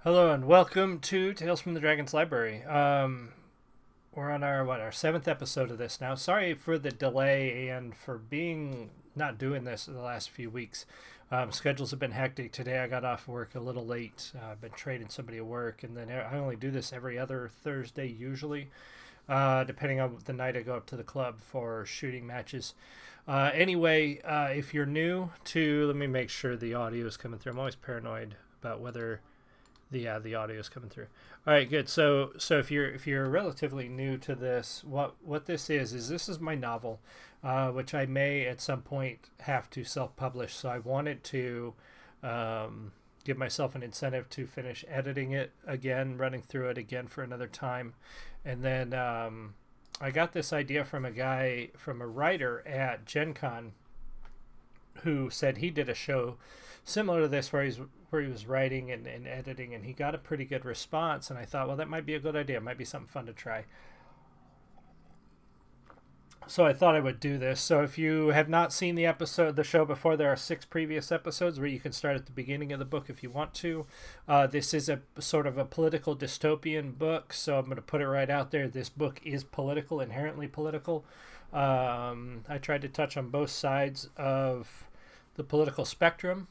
Hello and welcome to Tales from the Dragon's Library. We're on our seventh episode of this now. Sorry for the delay and for being not doing this in the last few weeks. Schedules have been hectic. Today I got off work a little late. I've been trading somebody at work, and then I only do this every other Thursday usually, depending on the night I go up to the club for shooting matches. Anyway, if you're new to, let me make sure the audio is coming through. I'm always paranoid about whether the audio is coming through. All right, good. So if you're relatively new to this, what this is this is my novel, which I may at some point have to self-publish. So I wanted to give myself an incentive to finish editing it again, running through it again for another time, and then I got this idea from a writer at Gen Con who said he did a show similar to this where he was writing and editing, and he got a pretty good response, and I thought, well, that might be a good idea. It might be something fun to try. So I thought I would do this. So if you have not seen the show before, there are 6 previous episodes where you can start at the beginning of the book if you want to. This is a sort of a political dystopian book, so I'm going to put it right out there. This book is political, inherently political. I tried to touch on both sides of the political spectrum.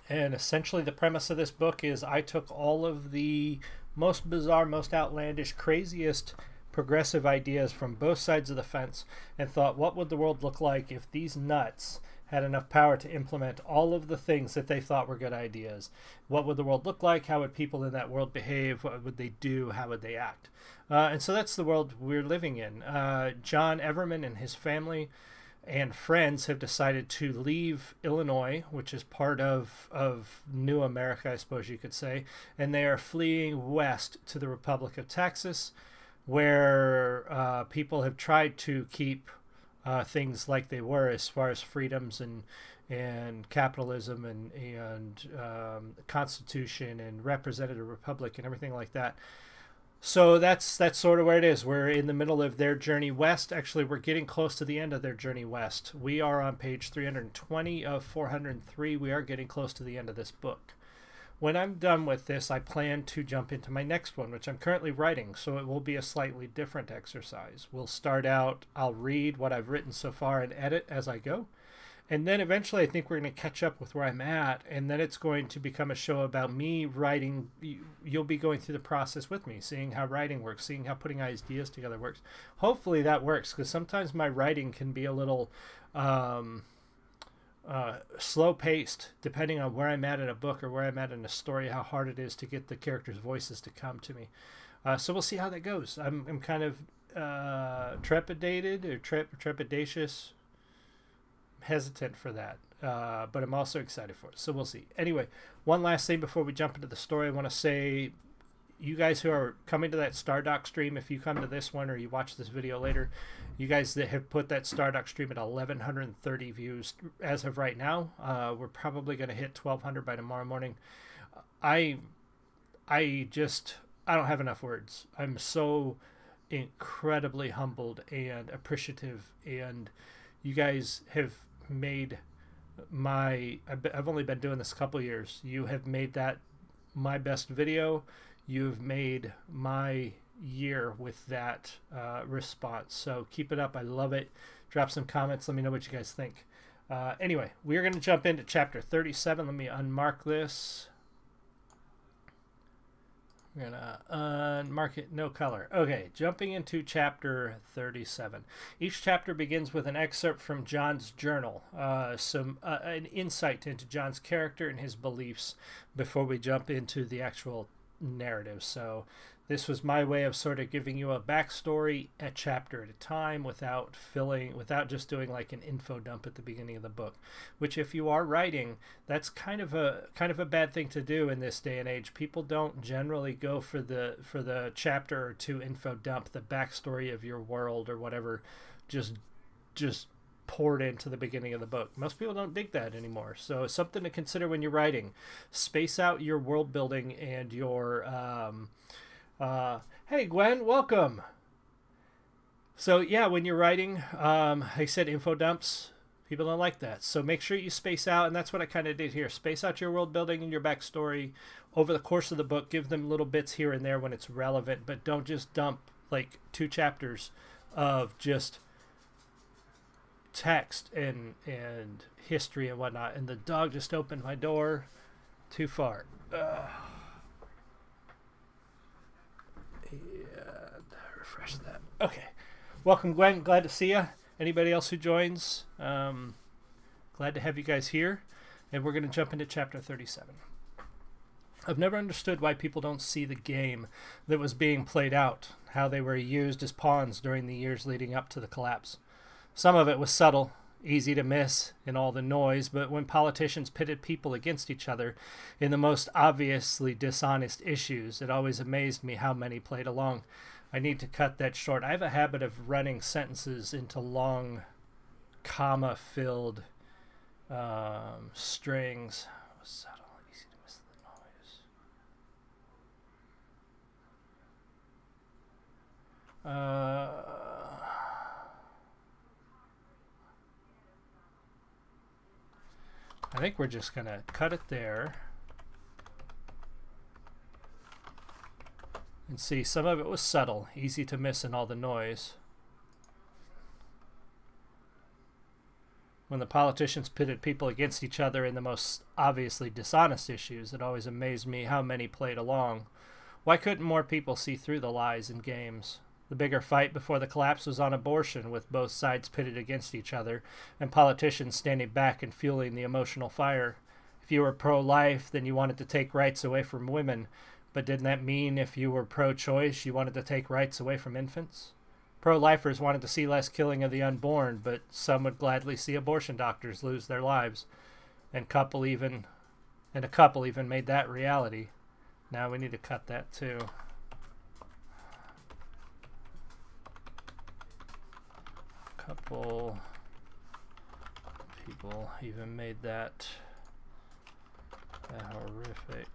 And essentially the premise of this book is I took all of the most bizarre, most outlandish, craziest progressive ideas from both sides of the fence and thought, what would the world look like if these nuts had enough power to implement all of the things that they thought were good ideas? What would the world look like? How would people in that world behave? What would they do? How would they act? And so that's the world we're living in. John Everman and his family and friends have decided to leave Illinois, which is part of New America, I suppose you could say, and they are fleeing west to the Republic of Texas, where people have tried to keep things like they were as far as freedoms and capitalism and Constitution and representative republic and everything like that. So that's sort of where it is. We're in the middle of their journey west. Actually, we're getting close to the end of their journey west. We are on page 320 of 403. We are getting close to the end of this book. When I'm done with this, I plan to jump into my next one, which I'm currently writing, so it will be a slightly different exercise. We'll start out, I'll read what I've written so far and edit as I go. And then eventually I think we're going to catch up with where I'm at, and then it's going to become a show about me writing. You'll be going through the process with me, seeing how writing works, seeing how putting ideas together works. Hopefully that works, because sometimes my writing can be a little slow-paced, depending on where I'm at in a book or where I'm at in a story, how hard it is to get the characters' voices to come to me. So we'll see how that goes. I'm kind of trepidated or trepidatious, hesitant for that, but I'm also excited for it, so we'll see. Anyway, one last thing before we jump into the story. I want to say, you guys who are coming to that Stardock stream, if you come to this one or you watch this video later, you guys that have put that Stardock stream at 1130 views as of right now, we're probably going to hit 1200 by tomorrow morning. I don't have enough words. I'm so incredibly humbled and appreciative, and you guys have made I've only been doing this a couple years. You have made that my best video. You've made my year with that response. So keep it up. I love it. Drop some comments. Let me know what you guys think. Anyway, we're going to jump into chapter 37. Let me unmark this. We're gonna unmark it, no color. Okay, jumping into chapter 37. Each chapter begins with an excerpt from John's journal, an insight into John's character and his beliefs before we jump into the actual narrative. So this was my way of sort of giving you a backstory, a chapter at a time, without just doing like an info dump at the beginning of the book, which, if you are writing, that's kind of a bad thing to do in this day and age. People don't generally go for the chapter or two info dump, the backstory of your world or whatever, just poured into the beginning of the book. Most people don't dig that anymore. So it's something to consider when you're writing. Space out your world building and your hey Gwen, welcome. So yeah, when you're writing, I said info dumps, People don't like that. So make sure you space out, and that's what I kind of did here. Space out your world building and your backstory over the course of the book. Give them little bits here and there when it's relevant, but don't just dump like 2 chapters of just text and history and whatnot. And the dog just opened my door too far. Refresh that. Okay. Welcome, Gwen. Glad to see you. Anybody else who joins, glad to have you guys here. And we're going to jump into chapter 37. I've never understood why people don't see the game that was being played out, how they were used as pawns during the years leading up to the collapse. Some of it was subtle, easy to miss in all the noise, but when politicians pitted people against each other in the most obviously dishonest issues, it always amazed me how many played along. I need to cut that short. I have a habit of running sentences into long, comma-filled strings. Subtle, easy to miss the noise. I think we're just going to cut it there. And see, some of it was subtle, easy to miss in all the noise. When the politicians pitted people against each other in the most obviously dishonest issues, it always amazed me how many played along. Why couldn't more people see through the lies in games? The bigger fight before the collapse was on abortion, with both sides pitted against each other, and politicians standing back and fueling the emotional fire. If you were pro-life, then you wanted to take rights away from women. But didn't that mean if you were pro-choice, you wanted to take rights away from infants? Pro-lifers wanted to see less killing of the unborn, but some would gladly see abortion doctors lose their lives. And a couple even made that reality. Now we need to cut that too. A couple people even made that horrific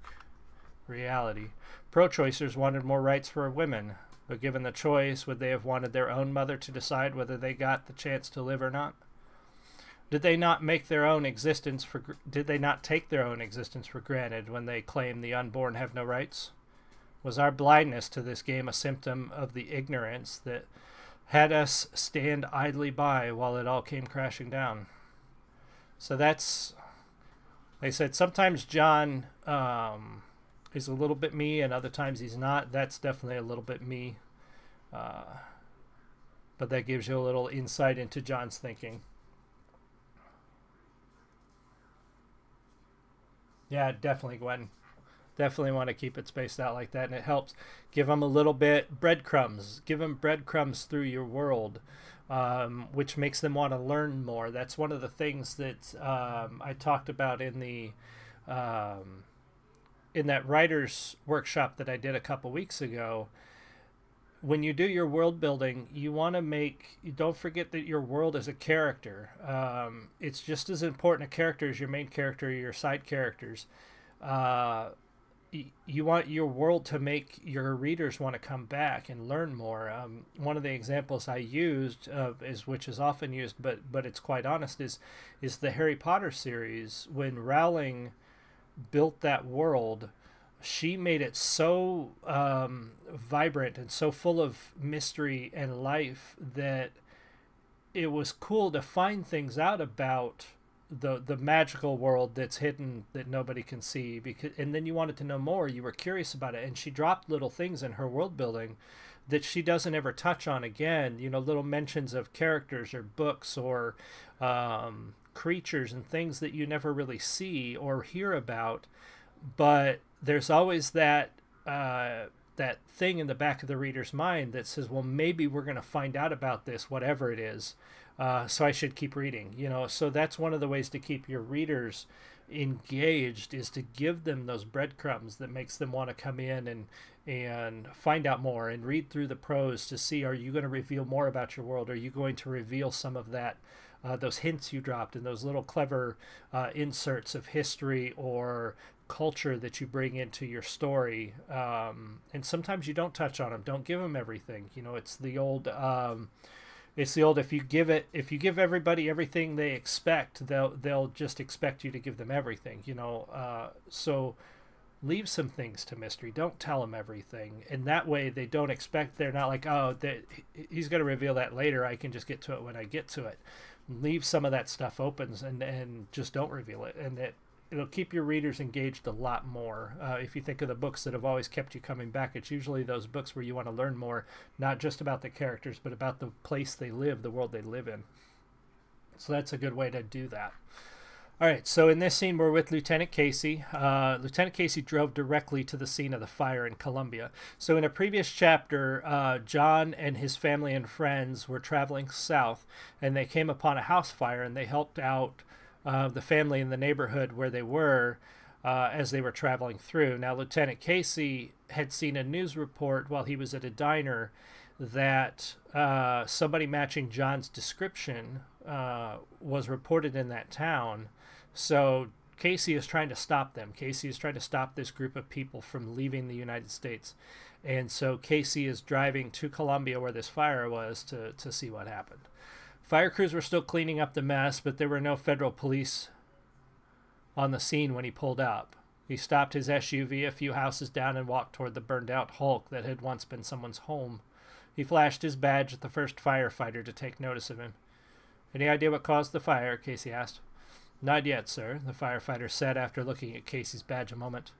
reality. Pro-choicers wanted more rights for women, but given the choice, would they have wanted their own mother to decide whether they got the chance to live or not? Did they not take their own existence for granted when they claimed the unborn have no rights? Was our blindness to this game a symptom of the ignorance that had us stand idly by while it all came crashing down? So that's, like I said, sometimes John is a little bit me, and other times he's not. That's definitely a little bit me. But that gives you a little insight into John's thinking. Yeah, definitely, Gwen. Definitely want to keep it spaced out like that, and it helps. Give them a little bit breadcrumbs. Give them breadcrumbs through your world, which makes them want to learn more. That's one of the things that I talked about in the in that writer's workshop that I did a couple weeks ago. When you do your world building, you want to don't forget that your world is a character. It's just as important a character as your main character or your side characters. You want your world to make your readers want to come back and learn more. One of the examples I used, which is often used, but it's quite honest, is the Harry Potter series. When Rowling built that world, she made it so vibrant and so full of mystery and life that it was cool to find things out about the magical world that's hidden, that nobody can see, and then you wanted to know more, you were curious about it, and she dropped little things in her world building that she doesn't ever touch on again, little mentions of characters or books or creatures and things that you never really see or hear about, but there's always that thing in the back of the reader's mind that says, well, maybe we're going to find out about this, whatever it is, so I should keep reading. So that's one of the ways to keep your readers engaged, is to give them those breadcrumbs that makes them want to come in and find out more and read through the prose to see, are you going to reveal more about your world? Are you going to reveal some of that, those hints you dropped and those little clever inserts of history or culture that you bring into your story? And sometimes you don't touch on them. Don't give them everything. It's the old It's the old, if you give everybody everything they expect, they'll just expect you to give them everything, you know. So leave some things to mystery. Don't tell them everything, and that way they don't expect. They're not like, oh, he's going to reveal that later. I can just get to it when I get to it. Leave some of that stuff open, and just don't reveal it, and it'll keep your readers engaged a lot more. If you think of the books that have always kept you coming back, it's usually those books where you want to learn more, not just about the characters, but about the place they live, the world they live in. So that's a good way to do that. All right, so in this scene, we're with Lieutenant Casey. Lieutenant Casey drove directly to the scene of the fire in Columbia. So in a previous chapter, John and his family and friends were traveling south, and they came upon a house fire, and they helped out the family in the neighborhood where they were as they were traveling through. Now, Lieutenant Casey had seen a news report while he was at a diner that somebody matching John's description was reported in that town. So Casey is trying to stop them. Casey is trying to stop this group of people from leaving the United States. And so Casey is driving to Columbia where this fire was to see what happened. Fire crews were still cleaning up the mess, but there were no federal police on the scene when he pulled up. He stopped his SUV a few houses down and walked toward the burned-out hulk that had once been someone's home. He flashed his badge at the first firefighter to take notice of him. "Any idea what caused the fire?" Casey asked. "Not yet, sir," the firefighter said after looking at Casey's badge a moment.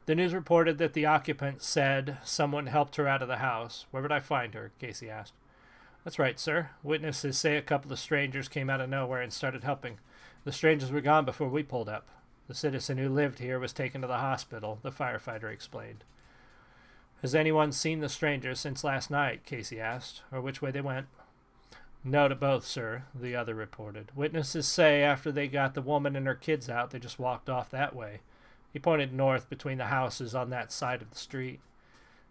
"The news reported that the occupant said someone helped her out of the house. Where would I find her?" Casey asked. "That's right, sir. Witnesses say a couple of strangers came out of nowhere and started helping. The strangers were gone before we pulled up. The citizen who lived here was taken to the hospital," the firefighter explained. "Has anyone seen the strangers since last night?" Casey asked, "or which way they went?" "No to both, sir," the other reported. "Witnesses say after they got the woman and her kids out, they just walked off that way." He pointed north between the houses on that side of the street.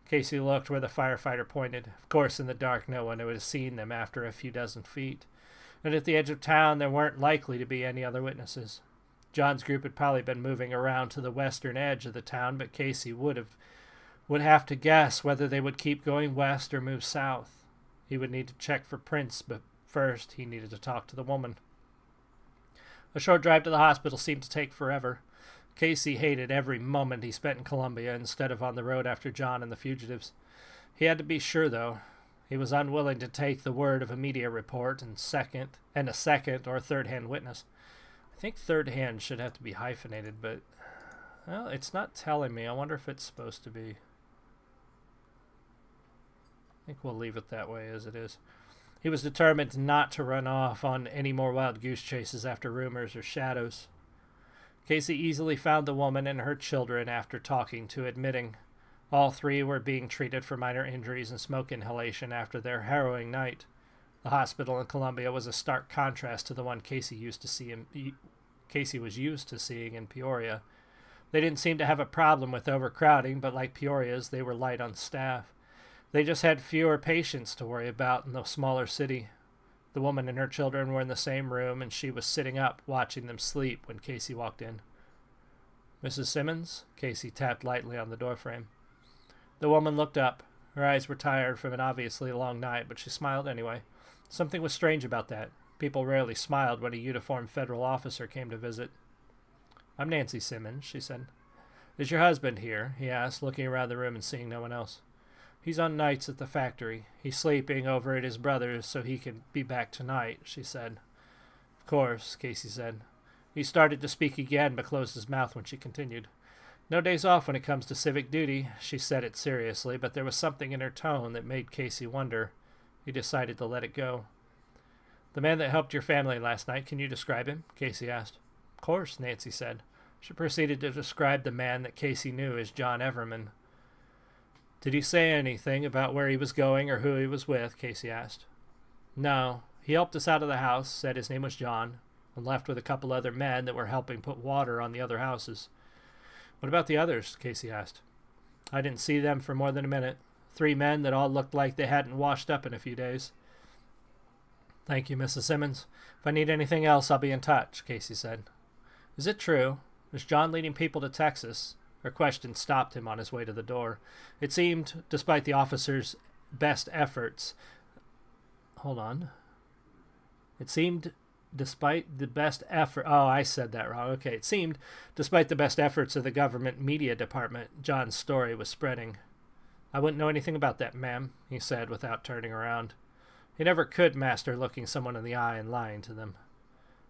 Casey looked where the firefighter pointed. Of course, in the dark, no one would have seen them after a few dozen feet. And at the edge of town, there weren't likely to be any other witnesses. John's group had probably been moving around to the western edge of the town, but Casey would have to guess whether they would keep going west or move south. He would need to check for prints, but first he needed to talk to the woman. A short drive to the hospital seemed to take forever. Casey hated every moment he spent in Columbia instead of on the road after John and the fugitives. He had to be sure, though. He was unwilling to take the word of a media report and a second or third-hand witness. I think third-hand should have to be hyphenated, but well, it's not telling me. I wonder if it's supposed to be. I think we'll leave it that way as it is. He was determined not to run off on any more wild goose chases after rumors or shadows. Casey easily found the woman and her children after talking to admitting. All three were being treated for minor injuries and smoke inhalation after their harrowing night. The hospital in Columbia was a stark contrast to the one Casey was used to seeing in Peoria. They didn't seem to have a problem with overcrowding, but like Peoria's, they were light on staff. They just had fewer patients to worry about in the smaller city. The woman and her children were in the same room, and she was sitting up, watching them sleep when Casey walked in. "Mrs. Simmons?" Casey tapped lightly on the doorframe. The woman looked up. Her eyes were tired from an obviously long night, but she smiled anyway. Something was strange about that. People rarely smiled when a uniformed federal officer came to visit. "I'm Nancy Simmons," she said. "Is your husband here?" he asked, looking around the room and seeing no one else. "He's on nights at the factory. He's sleeping over at his brother's so he can be back tonight," she said. "Of course," Casey said. He started to speak again, but closed his mouth when she continued. "No days off when it comes to civic duty." She said it seriously, but there was something in her tone that made Casey wonder. He decided to let it go. "The man that helped your family last night, can you describe him?" Casey asked. "Of course," Nancy said. She proceeded to describe the man that Casey knew as John Everman. "Did he say anything about where he was going or who he was with?" Casey asked. "No. He helped us out of the house, said his name was John, and left with a couple other men that were helping put water on the other houses." "What about the others?" Casey asked. "I didn't see them for more than a minute. 3 men that all looked like they hadn't washed up in a few days." "Thank you, Mrs. Simmons. If I need anything else, I'll be in touch," Casey said. "Is it true? Is John leading people to Texas?" Her question stopped him on his way to the door. It seemed, despite the officer's best efforts, hold on. It seemed, despite the best effort... Oh, I said that wrong. Okay, it seemed, despite the best efforts of the government media department, John's story was spreading. I wouldn't know anything about that, ma'am, he said without turning around. He never could master looking someone in the eye and lying to them.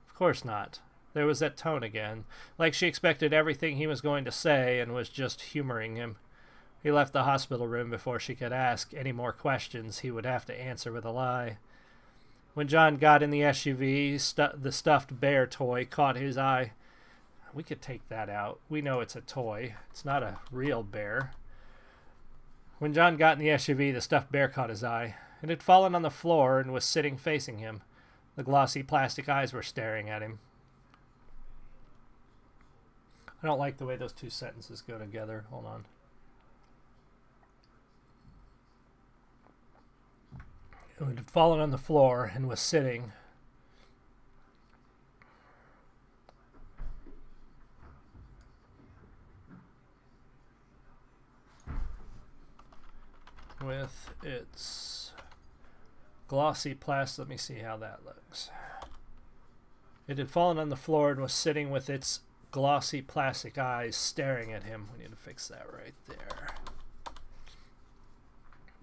Of course not. There was that tone again, like she expected everything he was going to say and was just humoring him. He left the hospital room before she could ask any more questions he would have to answer with a lie. When John got in the SUV, the stuffed bear toy caught his eye. We could take that out. We know it's a toy. It's not a real bear. When John got in the SUV, the stuffed bear caught his eye. It had fallen on the floor and was sitting facing him. The glossy plastic eyes were staring at him. I don't like the way those two sentences go together. Hold on. It had fallen on the floor and was sitting. With its glossy plastic. Let me see how that looks. It had fallen on the floor and was sitting with its glossy plastic eyes staring at him. We need to fix that right there.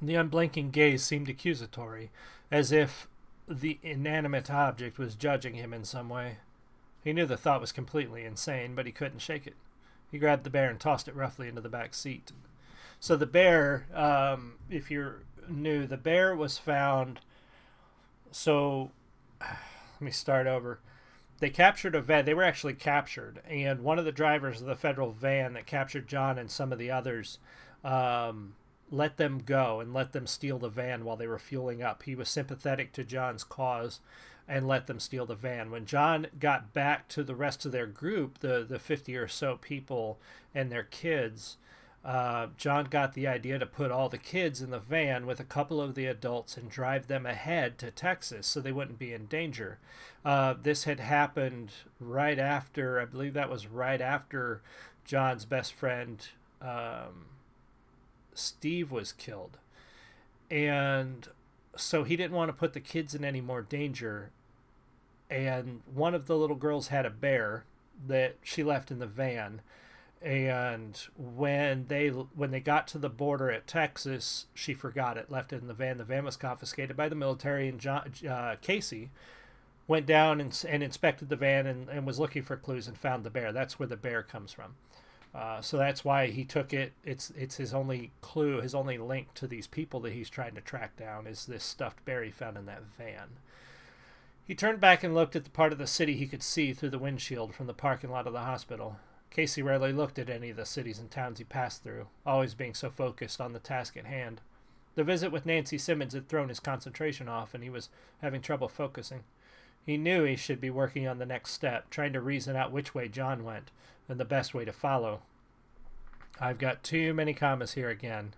The unblinking gaze seemed accusatory, as if the inanimate object was judging him in some way. He knew the thought was completely insane, but he couldn't shake it. He grabbed the bear and tossed it roughly into the back seat. So the bear, if you're new, the bear was found... So, let me start over. They captured a van. They were actually captured, and one of the drivers of the federal van that captured John and some of the others let them go and let them steal the van while they were fueling up. He was sympathetic to John's cause and let them steal the van. When John got back to the rest of their group, the 50 or so people and their kids, John got the idea to put all the kids in the van with a couple of the adults and drive them ahead to Texas so they wouldn't be in danger. This had happened right after, I believe that was right after John's best friend Steve was killed. And so he didn't want to put the kids in any more danger. And one of the little girls had a bear that she left in the van. And when they got to the border at Texas, she forgot it, left it in the van. The van was confiscated by the military, and Casey went down and inspected the van and was looking for clues and found the bear. That's where the bear comes from. So that's why he took it. It's his only clue, his only link to these people that he's trying to track down is this stuffed bear he found in that van. He turned back and looked at the part of the city he could see through the windshield from the parking lot of the hospital. Casey rarely looked at any of the cities and towns he passed through, always being so focused on the task at hand. The visit with Nancy Simmons had thrown his concentration off, and he was having trouble focusing. He knew he should be working on the next step, trying to reason out which way John went, and the best way to follow. I've got too many commas here again.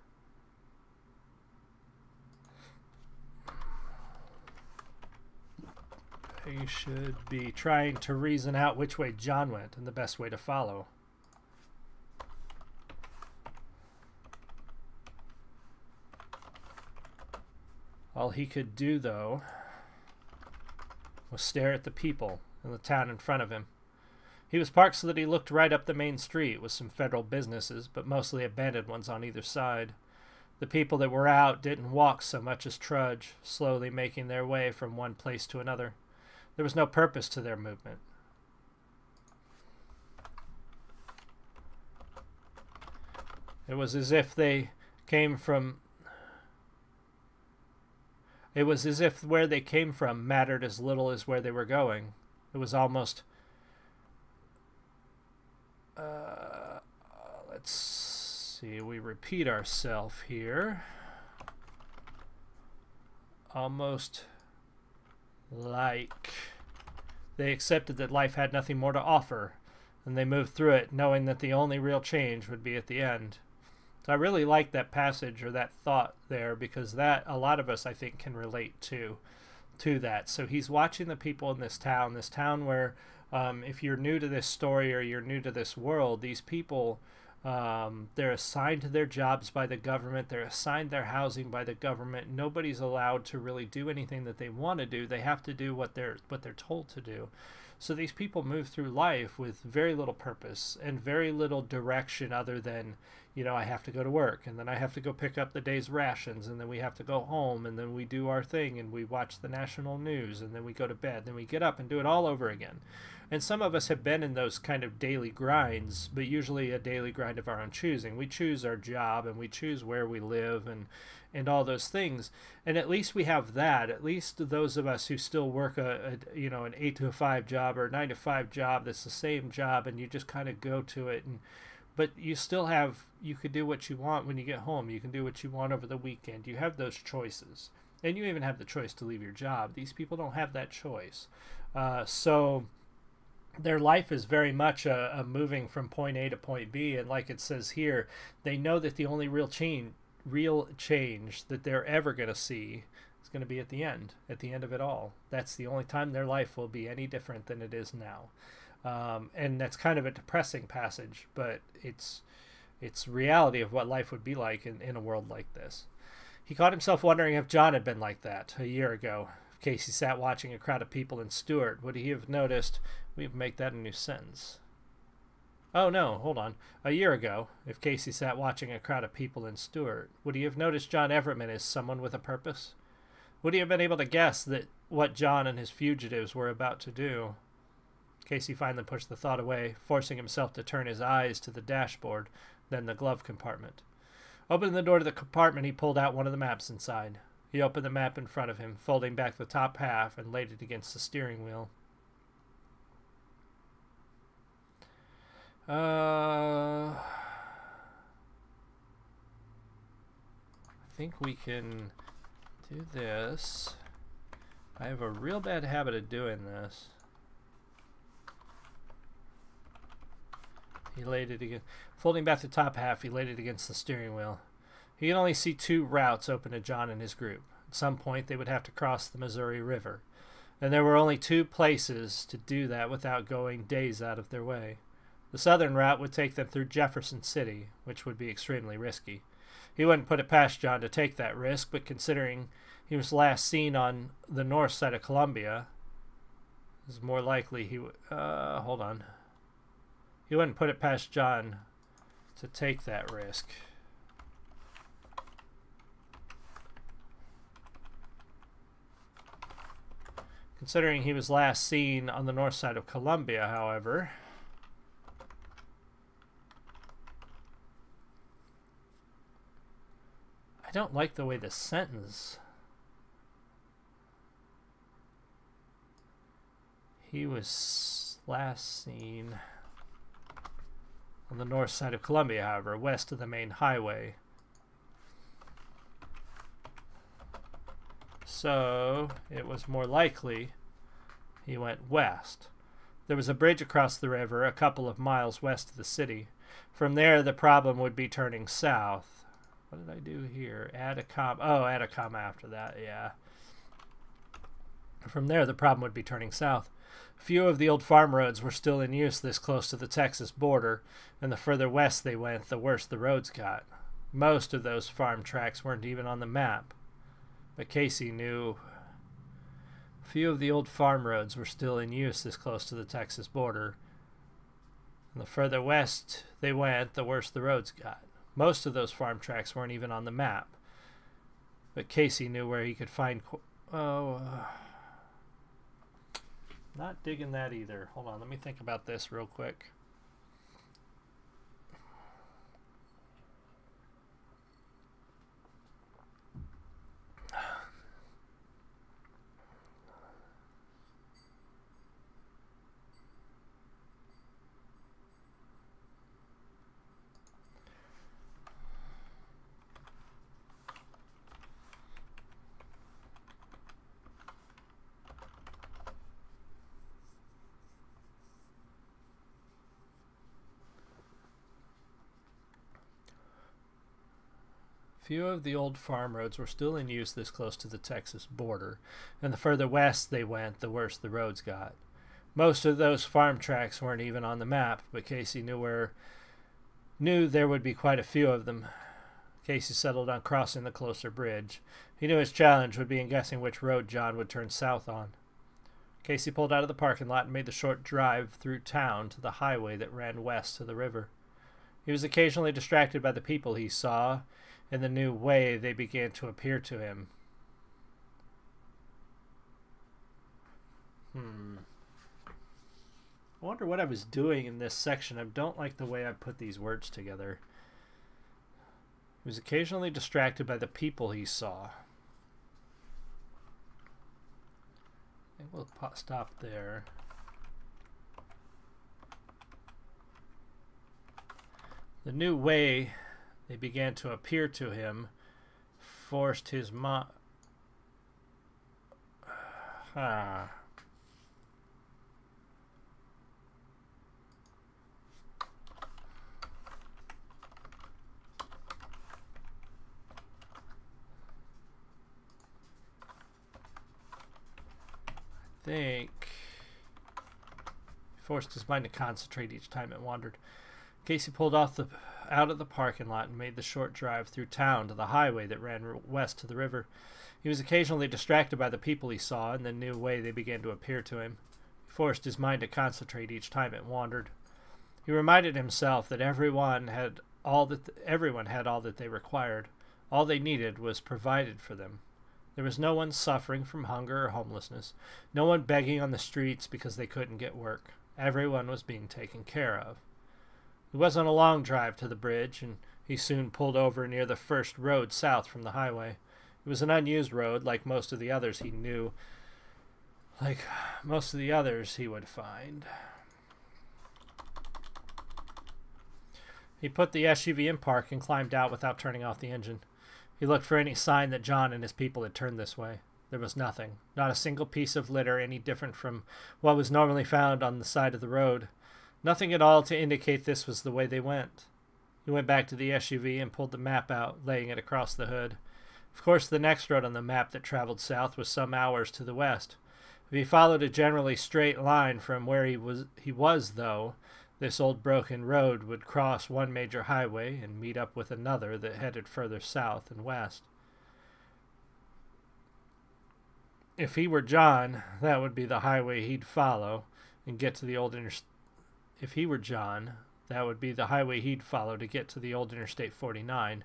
He should be trying to reason out which way John went and the best way to follow. All he could do, though, was stare at the people in the town in front of him. He was parked so that he looked right up the main street with some federal businesses, but mostly abandoned ones on either side. The people that were out didn't walk so much as trudge, slowly making their way from one place to another. There was no purpose to their movement. It was as if they came from... It was as if where they came from mattered as little as where they were going. It was almost... let's see, we repeat ourselves here. Almost like they accepted that life had nothing more to offer, and they moved through it knowing that the only real change would be at the end. So I really like that passage or that thought there, because that a lot of us, I think, can relate to that. So he's watching the people in this town where if you're new to this story or you're new to this world, these people They're assigned to their jobs by the government. They're assigned their housing by the government. Nobody's allowed to really do anything that they want to do. They have to do what they're told to do. So these people move through life with very little purpose and very little direction other than, you know, I have to go to work, and then I have to go pick up the day's rations, and then we have to go home, and then we do our thing, and we watch the national news, and then we go to bed, then we get up and do it all over again. And some of us have been in those kind of daily grinds, but usually a daily grind of our own choosing. We choose our job, and we choose where we live, and all those things. And at least we have that. At least those of us who still work an 8 to 5 job or a 9 to 5 job that's the same job, and you just kind of go to it. But you still have, you could do what you want when you get home. You can do what you want over the weekend. You have those choices. And you even have the choice to leave your job. These people don't have that choice. So their life is very much a moving from point A to point B. And like it says here, they know that the only real change that they're ever going to see is going to be at the end of it all. That's the only time their life will be any different than it is now. And that's kind of a depressing passage, but it's reality of what life would be like in a world like this. He caught himself wondering if John had been like that a year ago. If Casey sat watching a crowd of people in Stewart, would he have noticed? We make that a new sentence. Oh no, hold on. A year ago, if Casey sat watching a crowd of people in Stewart, would he have noticed John Everettman as someone with a purpose? Would he have been able to guess that what John and his fugitives were about to do? Casey finally pushed the thought away, forcing himself to turn his eyes to the dashboard, then the glove compartment. Opening the door to the compartment, he pulled out one of the maps inside. He opened the map in front of him, folding back the top half, and laid it against the steering wheel. I think we can do this. I have a real bad habit of doing this. He laid it again. Folding back the top half, he laid it against the steering wheel. He could only see 2 routes open to John and his group. At some point, they would have to cross the Missouri River. And there were only 2 places to do that without going days out of their way. The southern route would take them through Jefferson City, which would be extremely risky. He wouldn't put it past John to take that risk, but considering he was last seen on the north side of Columbia, it was more likely he would... hold on. He wouldn't put it past John to take that risk. Considering he was last seen on the north side of Columbia, however, I don't like the way this sentence. He was last seen on the north side of Columbia, however, west of the main highway. So it was more likely he went west. There was a bridge across the river a couple of miles west of the city. From there, the problem would be turning south. What did I do here? Add a comma. Oh, add a comma after that, yeah. From there, the problem would be turning south. Few of the old farm roads were still in use this close to the Texas border, and the further west they went, the worse the roads got. Most of those farm tracks weren't even on the map. But Casey knew few of the old farm roads were still in use this close to the Texas border. And the further west they went, the worse the roads got. Most of those farm tracks weren't even on the map. But Casey knew where he could find... not digging that either. Hold on, let me think about this real quick. Few of the old farm roads were still in use this close to the Texas border, and the further west they went, the worse the roads got. Most of those farm tracks weren't even on the map, but Casey knew where knew there would be quite a few of them. Casey settled on crossing the closer bridge. He knew his challenge would be in guessing which road John would turn south on. Casey pulled out of the parking lot and made the short drive through town to the highway that ran west to the river. He was occasionally distracted by the people he saw and the new way they began to appear to him. I wonder what I was doing in this section. I don't like the way I put these words together. He was occasionally distracted by the people he saw. I think we'll stop there. The new way they began to appear to him forced his mind. Forced his mind to concentrate each time it wandered. Casey pulled out of the parking lot and made the short drive through town to the highway that ran west to the river. He was occasionally distracted by the people he saw and the new way they began to appear to him. He forced his mind to concentrate each time it wandered. He reminded himself that everyone had all that they required. All they needed was provided for them. There was no one suffering from hunger or homelessness, no one begging on the streets because they couldn't get work. Everyone was being taken care of. It wasn't a long drive to the bridge, and he soon pulled over near the first road south from the highway. It was an unused road, like most of the others he knew, like most of the others he would find. He put the SUV in park and climbed out without turning off the engine. He looked for any sign that John and his people had turned this way. There was nothing. Not a single piece of litter any different from what was normally found on the side of the road. Nothing at all to indicate this was the way they went. He went back to the SUV and pulled the map out, laying it across the hood. Of course, the next road on the map that traveled south was some hours to the west. If he followed a generally straight line from where he was, though, this old broken road would cross one major highway and meet up with another that headed further south and west. If he were John, that would be the highway he'd follow and get to the old interstate. If he were John, that would be the highway he'd follow to get to the old Interstate 49.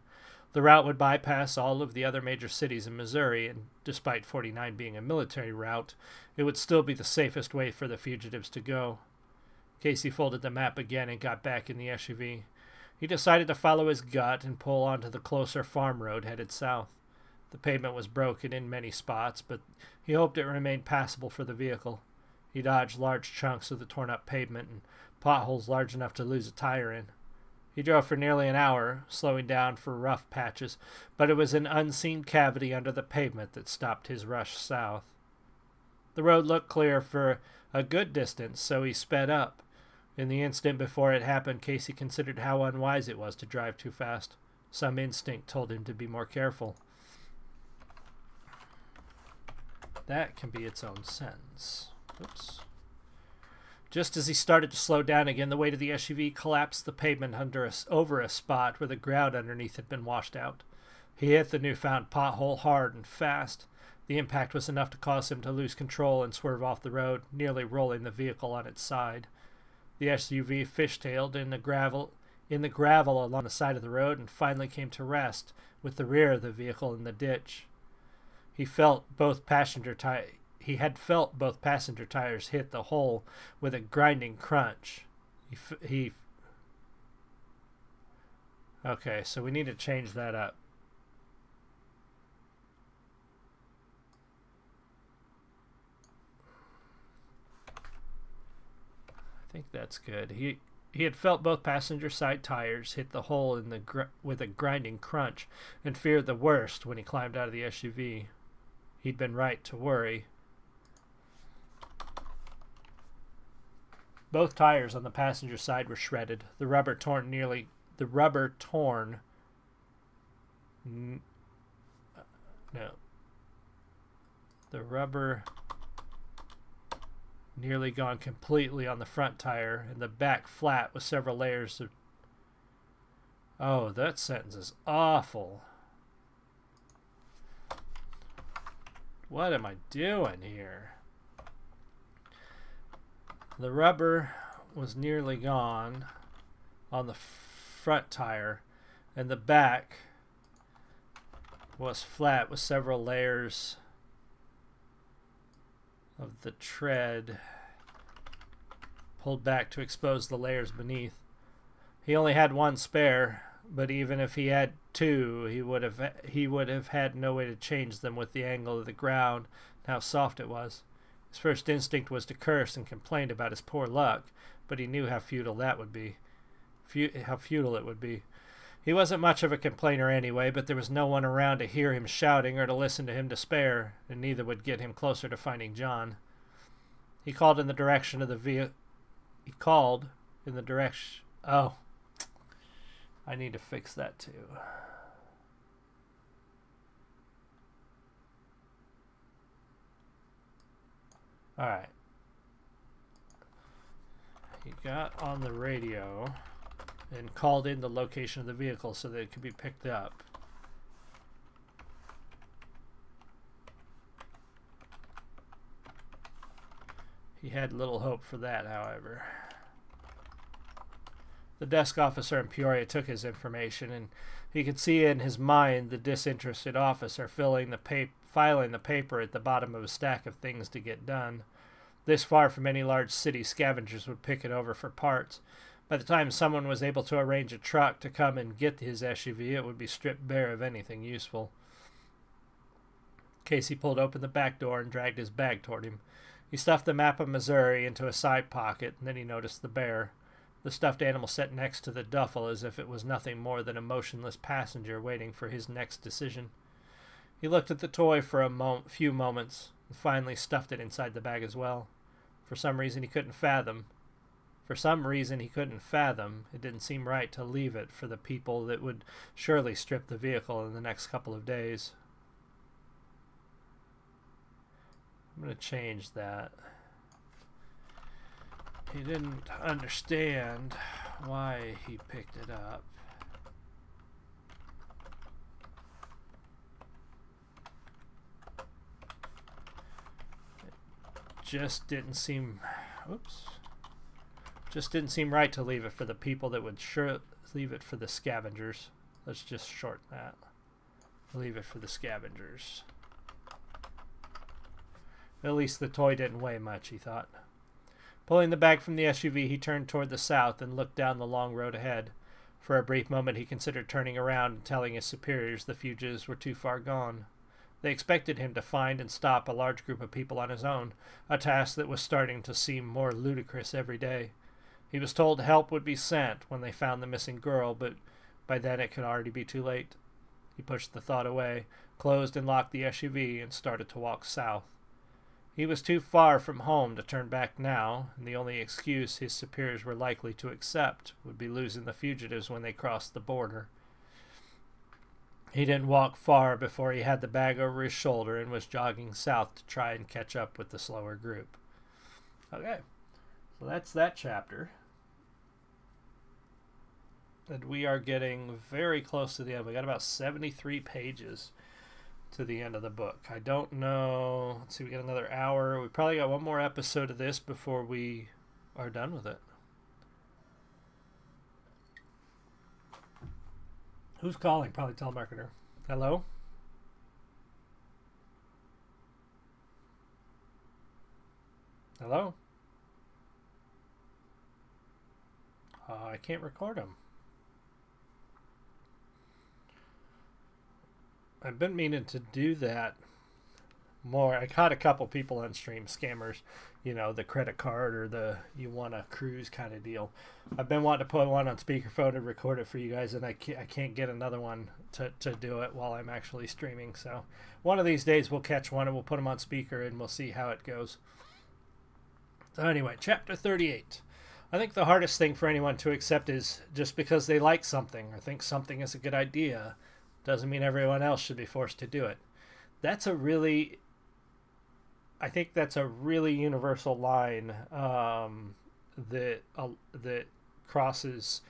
The route would bypass all of the other major cities in Missouri, and despite 49 being a military route, it would still be the safest way for the fugitives to go. Casey folded the map again and got back in the SUV. He decided to follow his gut and pull onto the closer farm road headed south. The pavement was broken in many spots, but he hoped it remained passable for the vehicle. He dodged large chunks of the torn-up pavement and potholes large enough to lose a tire in. He drove for nearly an hour, slowing down for rough patches, but it was an unseen cavity under the pavement that stopped his rush south. The road looked clear for a good distance, so he sped up. In the instant before it happened, Casey considered how unwise it was to drive too fast. Some instinct told him to be more careful. That can be its own sentence. Oops. Just as he started to slow down again, the weight of the SUV collapsed the pavement over a spot where the ground underneath had been washed out. He hit the newfound pothole hard and fast. The impact was enough to cause him to lose control and swerve off the road, nearly rolling the vehicle on its side. The SUV fishtailed in the gravel along the side of the road and finally came to rest with the rear of the vehicle in the ditch. He had felt both passenger tires hit the hole with a grinding crunch. Okay, so we need to change that up. I think that's good. He had felt both passenger side tires hit the hole with a grinding crunch and feared the worst when he climbed out of the SUV. He'd been right to worry. Both tires on the passenger side were shredded. The rubber nearly gone completely on the front tire, and the back flat with several layers of Oh, that sentence is awful. What am I doing here? The rubber was nearly gone on the front tire, and the back was flat with several layers of the tread pulled back to expose the layers beneath. He only had one spare, but even if he had two, he would have had no way to change them with the angle of the ground and how soft it was. His first instinct was to curse and complain about his poor luck, but he knew how futile that would be. How futile it would be. He wasn't much of a complainer anyway, but there was no one around to hear him shouting or to listen to him despair, and neither would get him closer to finding John. He called in the direction of the vehicle. He called in the direction. Oh, I need to fix that too. All right. He got on the radio and called in the location of the vehicle so that it could be picked up. He had little hope for that, however. The desk officer in Peoria took his information, and he could see in his mind the disinterested officer filing the paper at the bottom of a stack of things to get done. This far from any large city, scavengers would pick it over for parts. By the time someone was able to arrange a truck to come and get his SUV, it would be stripped bare of anything useful. Casey pulled open the back door and dragged his bag toward him. He stuffed the map of Missouri into a side pocket, and then he noticed the bear. The stuffed animal sat next to the duffel as if it was nothing more than a motionless passenger waiting for his next decision. He looked at the toy for a few moments, and finally stuffed it inside the bag as well. For some reason he couldn't fathom, it didn't seem right to leave it for the people that would surely strip the vehicle in the next couple of days. I'm going to change that. He didn't understand why he picked it up. Just didn't seem right to leave it for the people that would leave it for the scavengers. Let's just shorten that. Leave it for the scavengers. At least the toy didn't weigh much, he thought. Pulling the bag from the SUV, he turned toward the south and looked down the long road ahead. For a brief moment he considered turning around and telling his superiors the fugitives were too far gone. They expected him to find and stop a large group of people on his own, a task that was starting to seem more ludicrous every day. He was told help would be sent when they found the missing girl, but by then it could already be too late. He pushed the thought away, closed and locked the SUV, and started to walk south. He was too far from home to turn back now, and the only excuse his superiors were likely to accept would be losing the fugitives when they crossed the border. He didn't walk far before he had the bag over his shoulder and was jogging south to try and catch up with the slower group. Okay, so that's that chapter. And we are getting very close to the end. We got about 73 pages to the end of the book. I don't know. Let's see, we got another hour. We probably got one more episode of this before we are done with it. Who's calling? Probably telemarketer. Hello? Hello? I can't record them. I've been meaning to do that more. I caught a couple people on stream, scammers, you know, the credit card or the you want a cruise kind of deal. I've been wanting to put one on speakerphone and record it for you guys, and I can't get another one to do it while I'm actually streaming. So one of these days we'll catch one and we'll put them on speaker and we'll see how it goes. So anyway, chapter 38. I think the hardest thing for anyone to accept is just because they like something or think something is a good idea doesn't mean everyone else should be forced to do it. I think that's a really universal line that crosses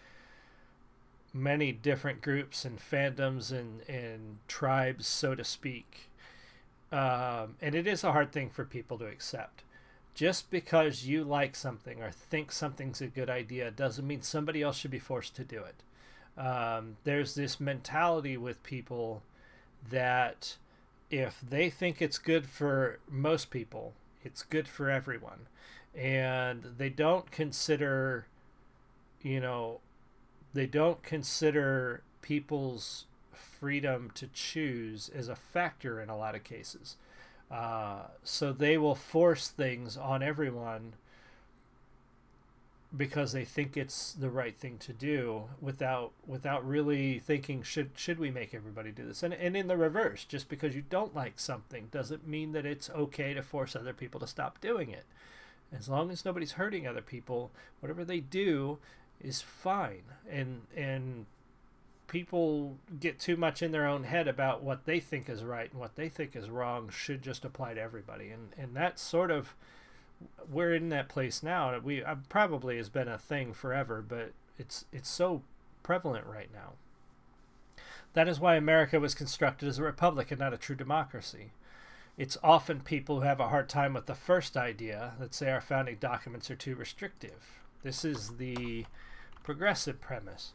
many different groups and fandoms and tribes, so to speak. And it is a hard thing for people to accept. Just because you like something or think something's a good idea doesn't mean somebody else should be forced to do it. There's this mentality with people that if they think it's good for most people, it's good for everyone. And they don't consider, they don't consider people's freedom to choose as a factor in a lot of cases. So they will force things on everyone because they think it's the right thing to do without really thinking, should we make everybody do this? And in the reverse, just because you don't like something doesn't mean that it's okay to force other people to stop doing it. As long as nobody's hurting other people, whatever they do is fine. And people get too much in their own head about what they think is right and what they think is wrong should just apply to everybody. And that's sort of, we're in that place now. Probably has been a thing forever, but it's so prevalent right now. That is why America was constructed as a republic and not a true democracy. It's often people who have a hard time with the first idea that say our founding documents are too restrictive. This is the progressive premise.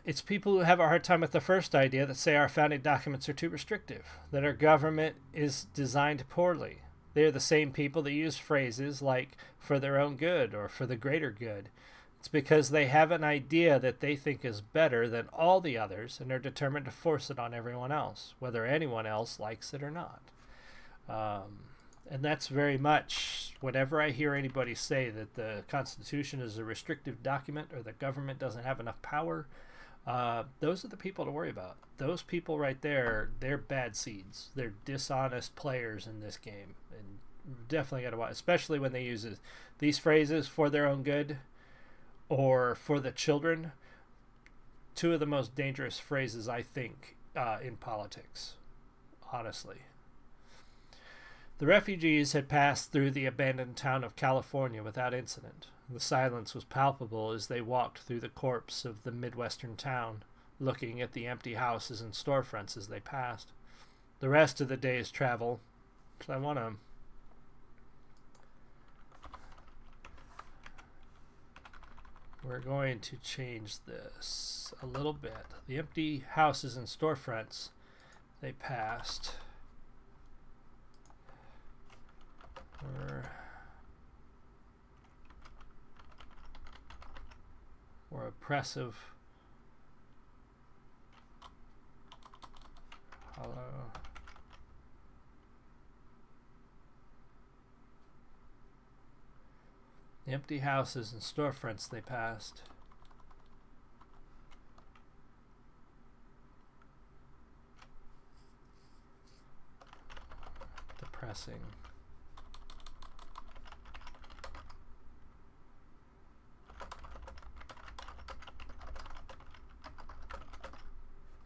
It's people who have a hard time with the first idea that say our founding documents are too restrictive, that our government is designed poorly. They're the same people that use phrases like for their own good or for the greater good. It's because they have an idea that they think is better than all the others, and they're determined to force it on everyone else, whether anyone else likes it or not. And that's very much, whenever I hear anybody say that the Constitution is a restrictive document or the government doesn't have enough power, those are the people to worry about. Those people right there, they're bad seeds. They're dishonest players in this game. And definitely got to watch, especially when they use these phrases for their own good or for the children. Two of the most dangerous phrases, I think, in politics, honestly. The refugees had passed through the abandoned town of California without incident. The silence was palpable as they walked through the corpse of the Midwestern town, looking at the empty houses and storefronts as they passed. The rest of the day's travel, we're going to change this a little bit. The empty houses and storefronts they passed were oppressive. Hello. The empty houses and storefronts they passed. Depressing.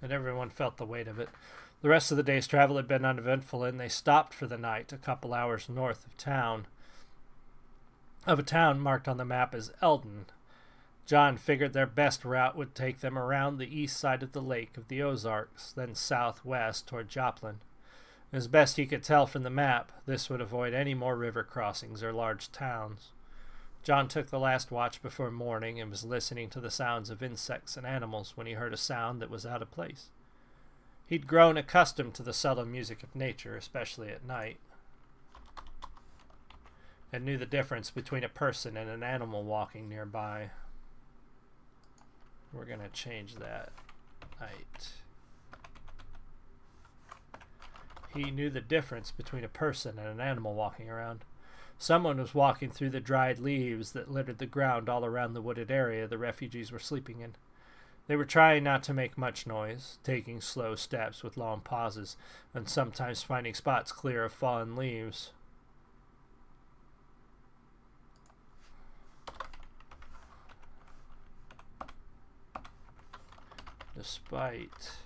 And everyone felt the weight of it. The rest of the day's travel had been uneventful, and they stopped for the night a couple hours north of a town marked on the map as Eldon. John figured their best route would take them around the east side of the lake of the Ozarks, then southwest toward Joplin. As best he could tell from the map, this would avoid any more river crossings or large towns. John took the last watch before morning and was listening to the sounds of insects and animals when he heard a sound that was out of place. He'd grown accustomed to the subtle music of nature, especially at night, and knew the difference between a person and an animal walking nearby. We're going to change that. Night. He knew the difference between a person and an animal walking around. Someone was walking through the dried leaves that littered the ground all around the wooded area the refugees were sleeping in. They were trying not to make much noise, taking slow steps with long pauses, and sometimes finding spots clear of fallen leaves. Despite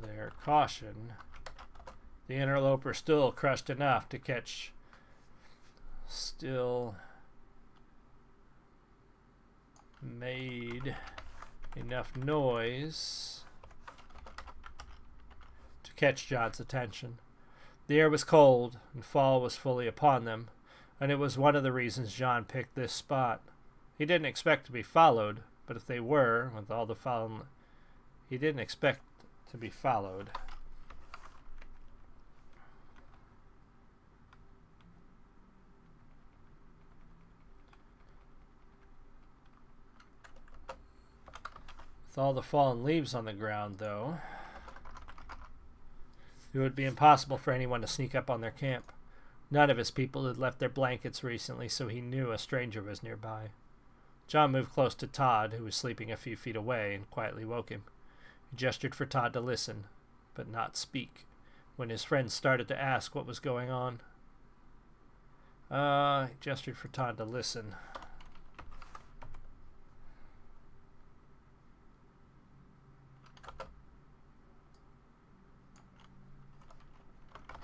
their caution, the interloper still crushed enough to catch still made enough noise to catch John's attention. The air was cold, and fall was fully upon them, and it was one of the reasons John picked this spot. He didn't expect to be followed, but if they were, with all the fallen, he didn't expect to be followed. With all the fallen leaves on the ground, though, it would be impossible for anyone to sneak up on their camp. None of his people had left their blankets recently, so he knew a stranger was nearby. John moved close to Todd, who was sleeping a few feet away, and quietly woke him. He gestured for Todd to listen, but not speak, when his friend started to ask what was going on. He gestured for Todd to listen.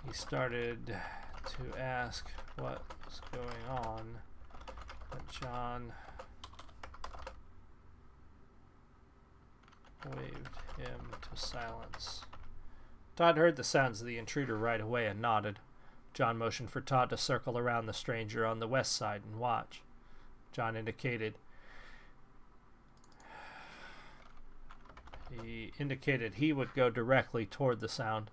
He started to ask what was going on, but John waved him to silence. Todd heard the sounds of the intruder right away and nodded. John motioned for Todd to circle around the stranger on the west side and watch. John indicated he would go directly toward the sound.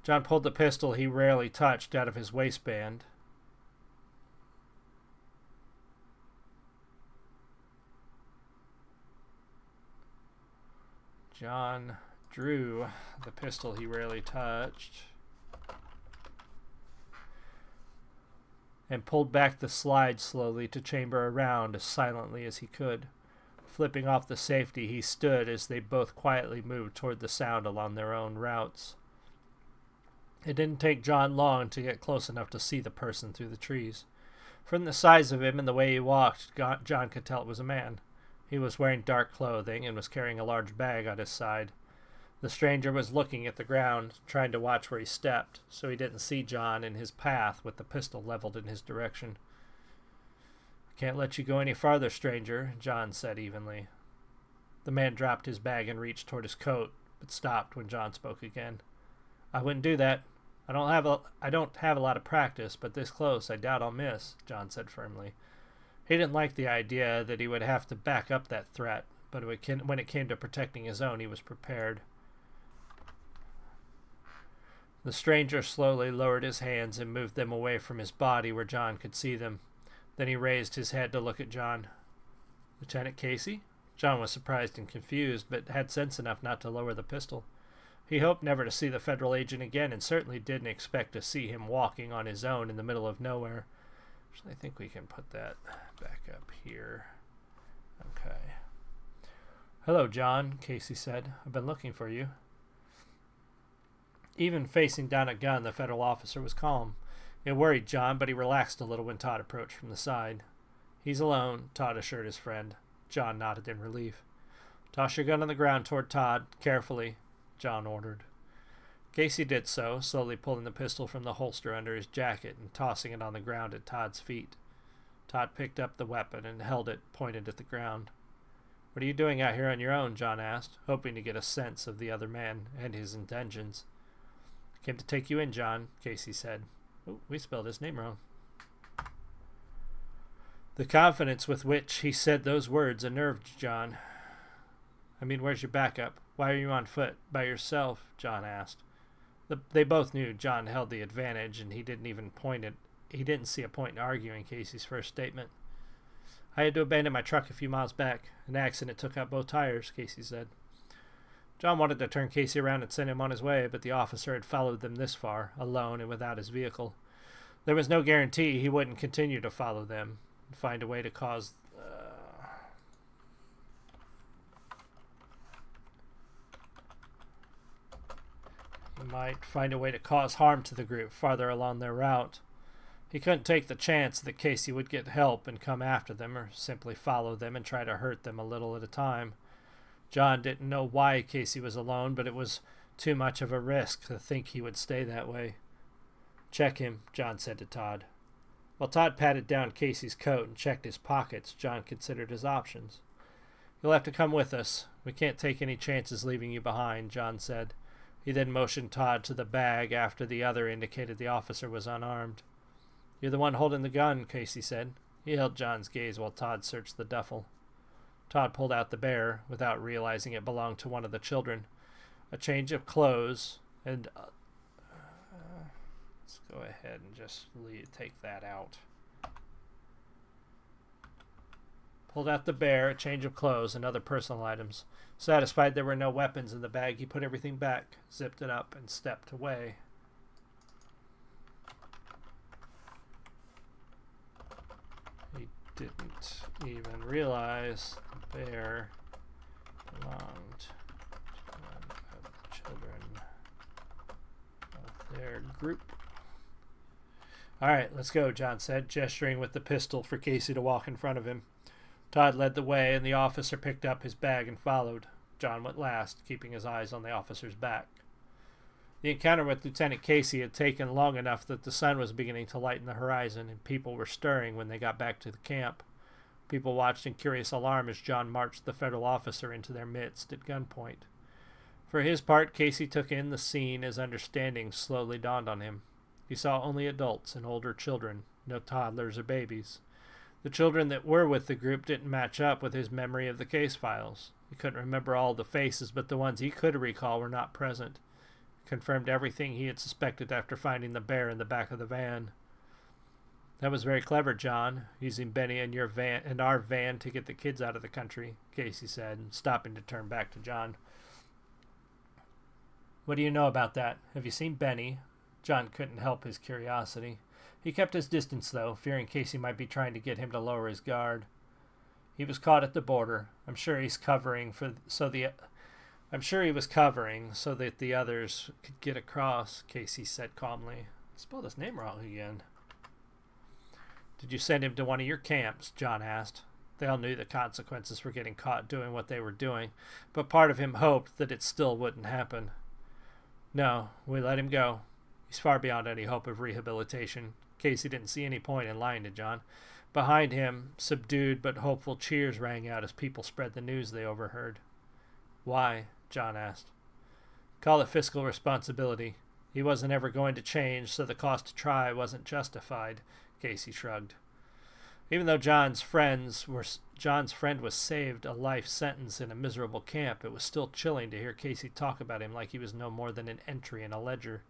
John pulled the pistol he rarely touched out of his waistband. John drew the pistol he rarely touched and pulled back the slide slowly to chamber around as silently as he could. Flipping off the safety, he stood as they both quietly moved toward the sound along their own routes. It didn't take John long to get close enough to see the person through the trees. From the size of him and the way he walked, John could tell it was a man. He was wearing dark clothing and was carrying a large bag on his side. The stranger was looking at the ground, trying to watch where he stepped, so he didn't see John in his path with the pistol leveled in his direction. "I can't let you go any farther, stranger," John said evenly. The man dropped his bag and reached toward his coat, but stopped when John spoke again. "I wouldn't do that. I don't have a lot of practice, but this close I doubt I'll miss," John said firmly. He didn't like the idea that he would have to back up that threat, but when it came to protecting his own, he was prepared. The stranger slowly lowered his hands and moved them away from his body where John could see them. Then he raised his head to look at John. "Lieutenant Casey?" John was surprised and confused, but had sense enough not to lower the pistol. He hoped never to see the federal agent again, and certainly didn't expect to see him walking on his own in the middle of nowhere. Actually, I think we can put that back up here. Okay. "Hello, John," Casey said. "I've been looking for you." Even facing down a gun, the federal officer was calm. It worried John, but he relaxed a little when Todd approached from the side. "He's alone," Todd assured his friend. John nodded in relief. "Toss your gun on the ground toward Todd, carefully," John ordered. Casey did so, slowly pulling the pistol from the holster under his jacket and tossing it on the ground at Todd's feet. Todd picked up the weapon and held it pointed at the ground. "What are you doing out here on your own?" John asked, hoping to get a sense of the other man and his intentions. "I came to take you in, John," Casey said. Oh, we spelled his name wrong. The confidence with which he said those words unnerved John. "I mean, where's your backup? Why are you on foot? By yourself?" John asked. They both knew John held the advantage, and he didn't see a point in arguing Casey's first statement. "I had to abandon my truck a few miles back. An accident took out both tires," Casey said. John wanted to turn Casey around and send him on his way, but the officer had followed them this far, alone and without his vehicle. There was no guarantee he wouldn't continue to follow them and find a way to cause... He might find a way to cause harm to the group farther along their route. He couldn't take the chance that Casey would get help and come after them, or simply follow them and try to hurt them a little at a time. John didn't know why Casey was alone, but it was too much of a risk to think he would stay that way. "Check him," John said to Todd. While Todd patted down Casey's coat and checked his pockets, John considered his options. "You'll have to come with us. We can't take any chances leaving you behind," John said. He then motioned Todd to the bag after the other indicated the officer was unarmed. "You're the one holding the gun," Casey said. He held John's gaze while Todd searched the duffel. Todd pulled out the bear, without realizing it belonged to one of the children. A change of clothes, and... let's go ahead and just take that out. Pulled out the bear, a change of clothes, and other personal items. Satisfied there were no weapons in the bag, he put everything back, zipped it up, and stepped away. He didn't even realize the bear belonged to one of the children of their group. "All right, let's go," John said, gesturing with the pistol for Casey to walk in front of him. Todd led the way, and the officer picked up his bag and followed. John went last, keeping his eyes on the officer's back. The encounter with Lieutenant Casey had taken long enough that the sun was beginning to lighten the horizon, and people were stirring when they got back to the camp. People watched in curious alarm as John marched the federal officer into their midst at gunpoint. For his part, Casey took in the scene as understanding slowly dawned on him. He saw only adults and older children, no toddlers or babies. The children that were with the group didn't match up with his memory of the case files. He couldn't remember all the faces, but the ones he could recall were not present. He confirmed everything he had suspected after finding the bear in the back of the van. "That was very clever, John, using Benny and your van and our van to get the kids out of the country," Casey said, stopping to turn back to John. "What do you know about that? Have you seen Benny?" John couldn't help his curiosity. He kept his distance, though, fearing Casey might be trying to get him to lower his guard. "He was caught at the border. I'm sure he was covering so that the others could get across," Casey said calmly. I spelled his name wrong again. "Did you send him to one of your camps?" John asked. They all knew the consequences for getting caught doing what they were doing, but part of him hoped that it still wouldn't happen. "No, we let him go. He's far beyond any hope of rehabilitation." Casey didn't see any point in lying to John. Behind him, subdued but hopeful cheers rang out as people spread the news they overheard. "Why?" John asked. "Call it fiscal responsibility. He wasn't ever going to change, so the cost to try wasn't justified," Casey shrugged. Even though John's friend was saved a life sentence in a miserable camp, it was still chilling to hear Casey talk about him like he was no more than an entry in a ledger.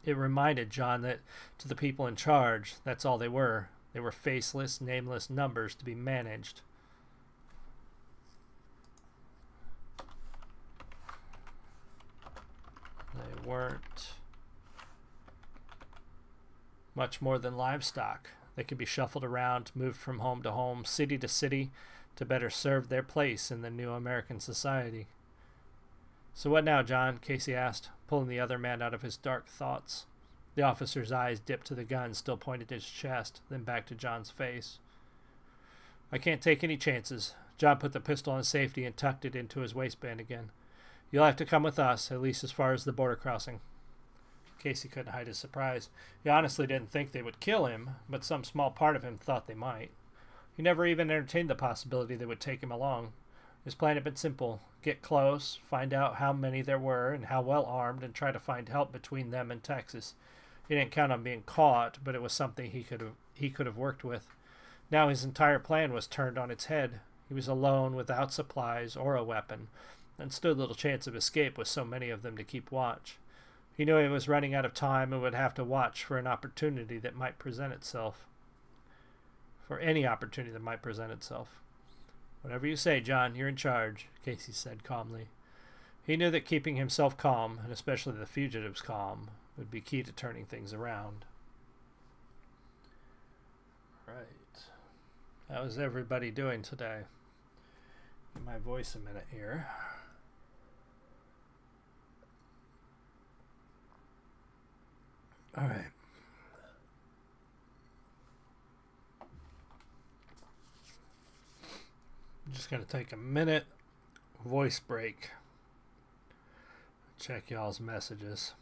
It reminded John that to the people in charge, that's all they were. They were faceless, nameless numbers to be managed. They weren't much more than livestock. They could be shuffled around, moved from home to home, city to city, to better serve their place in the new American society. "So what now, John?" Casey asked, pulling the other man out of his dark thoughts. The officer's eyes dipped to the gun still pointed at his chest, then back to John's face. "I can't take any chances." John put the pistol on safety and tucked it into his waistband again. "You'll have to come with us, at least as far as the border crossing." Casey couldn't hide his surprise. He honestly didn't think they would kill him, but some small part of him thought they might. He never even entertained the possibility they would take him along. His plan had been simple: get close, find out how many there were and how well armed, and try to find help between them and Texas. He didn't count on being caught, but it was something he could have worked with. Now his entire plan was turned on its head. He was alone, without supplies or a weapon, and stood little chance of escape with so many of them to keep watch. He knew he was running out of time and would have to watch for an opportunity that might present itself. For any opportunity that might present itself. "Whatever you say, John, you're in charge," Casey said calmly. He knew that keeping himself calm, and especially the fugitives calm, would be key to turning things around. Right. How's everybody doing today? Give my voice a minute here. All right. I'm just going to take a minute voice break. Check y'all's messages.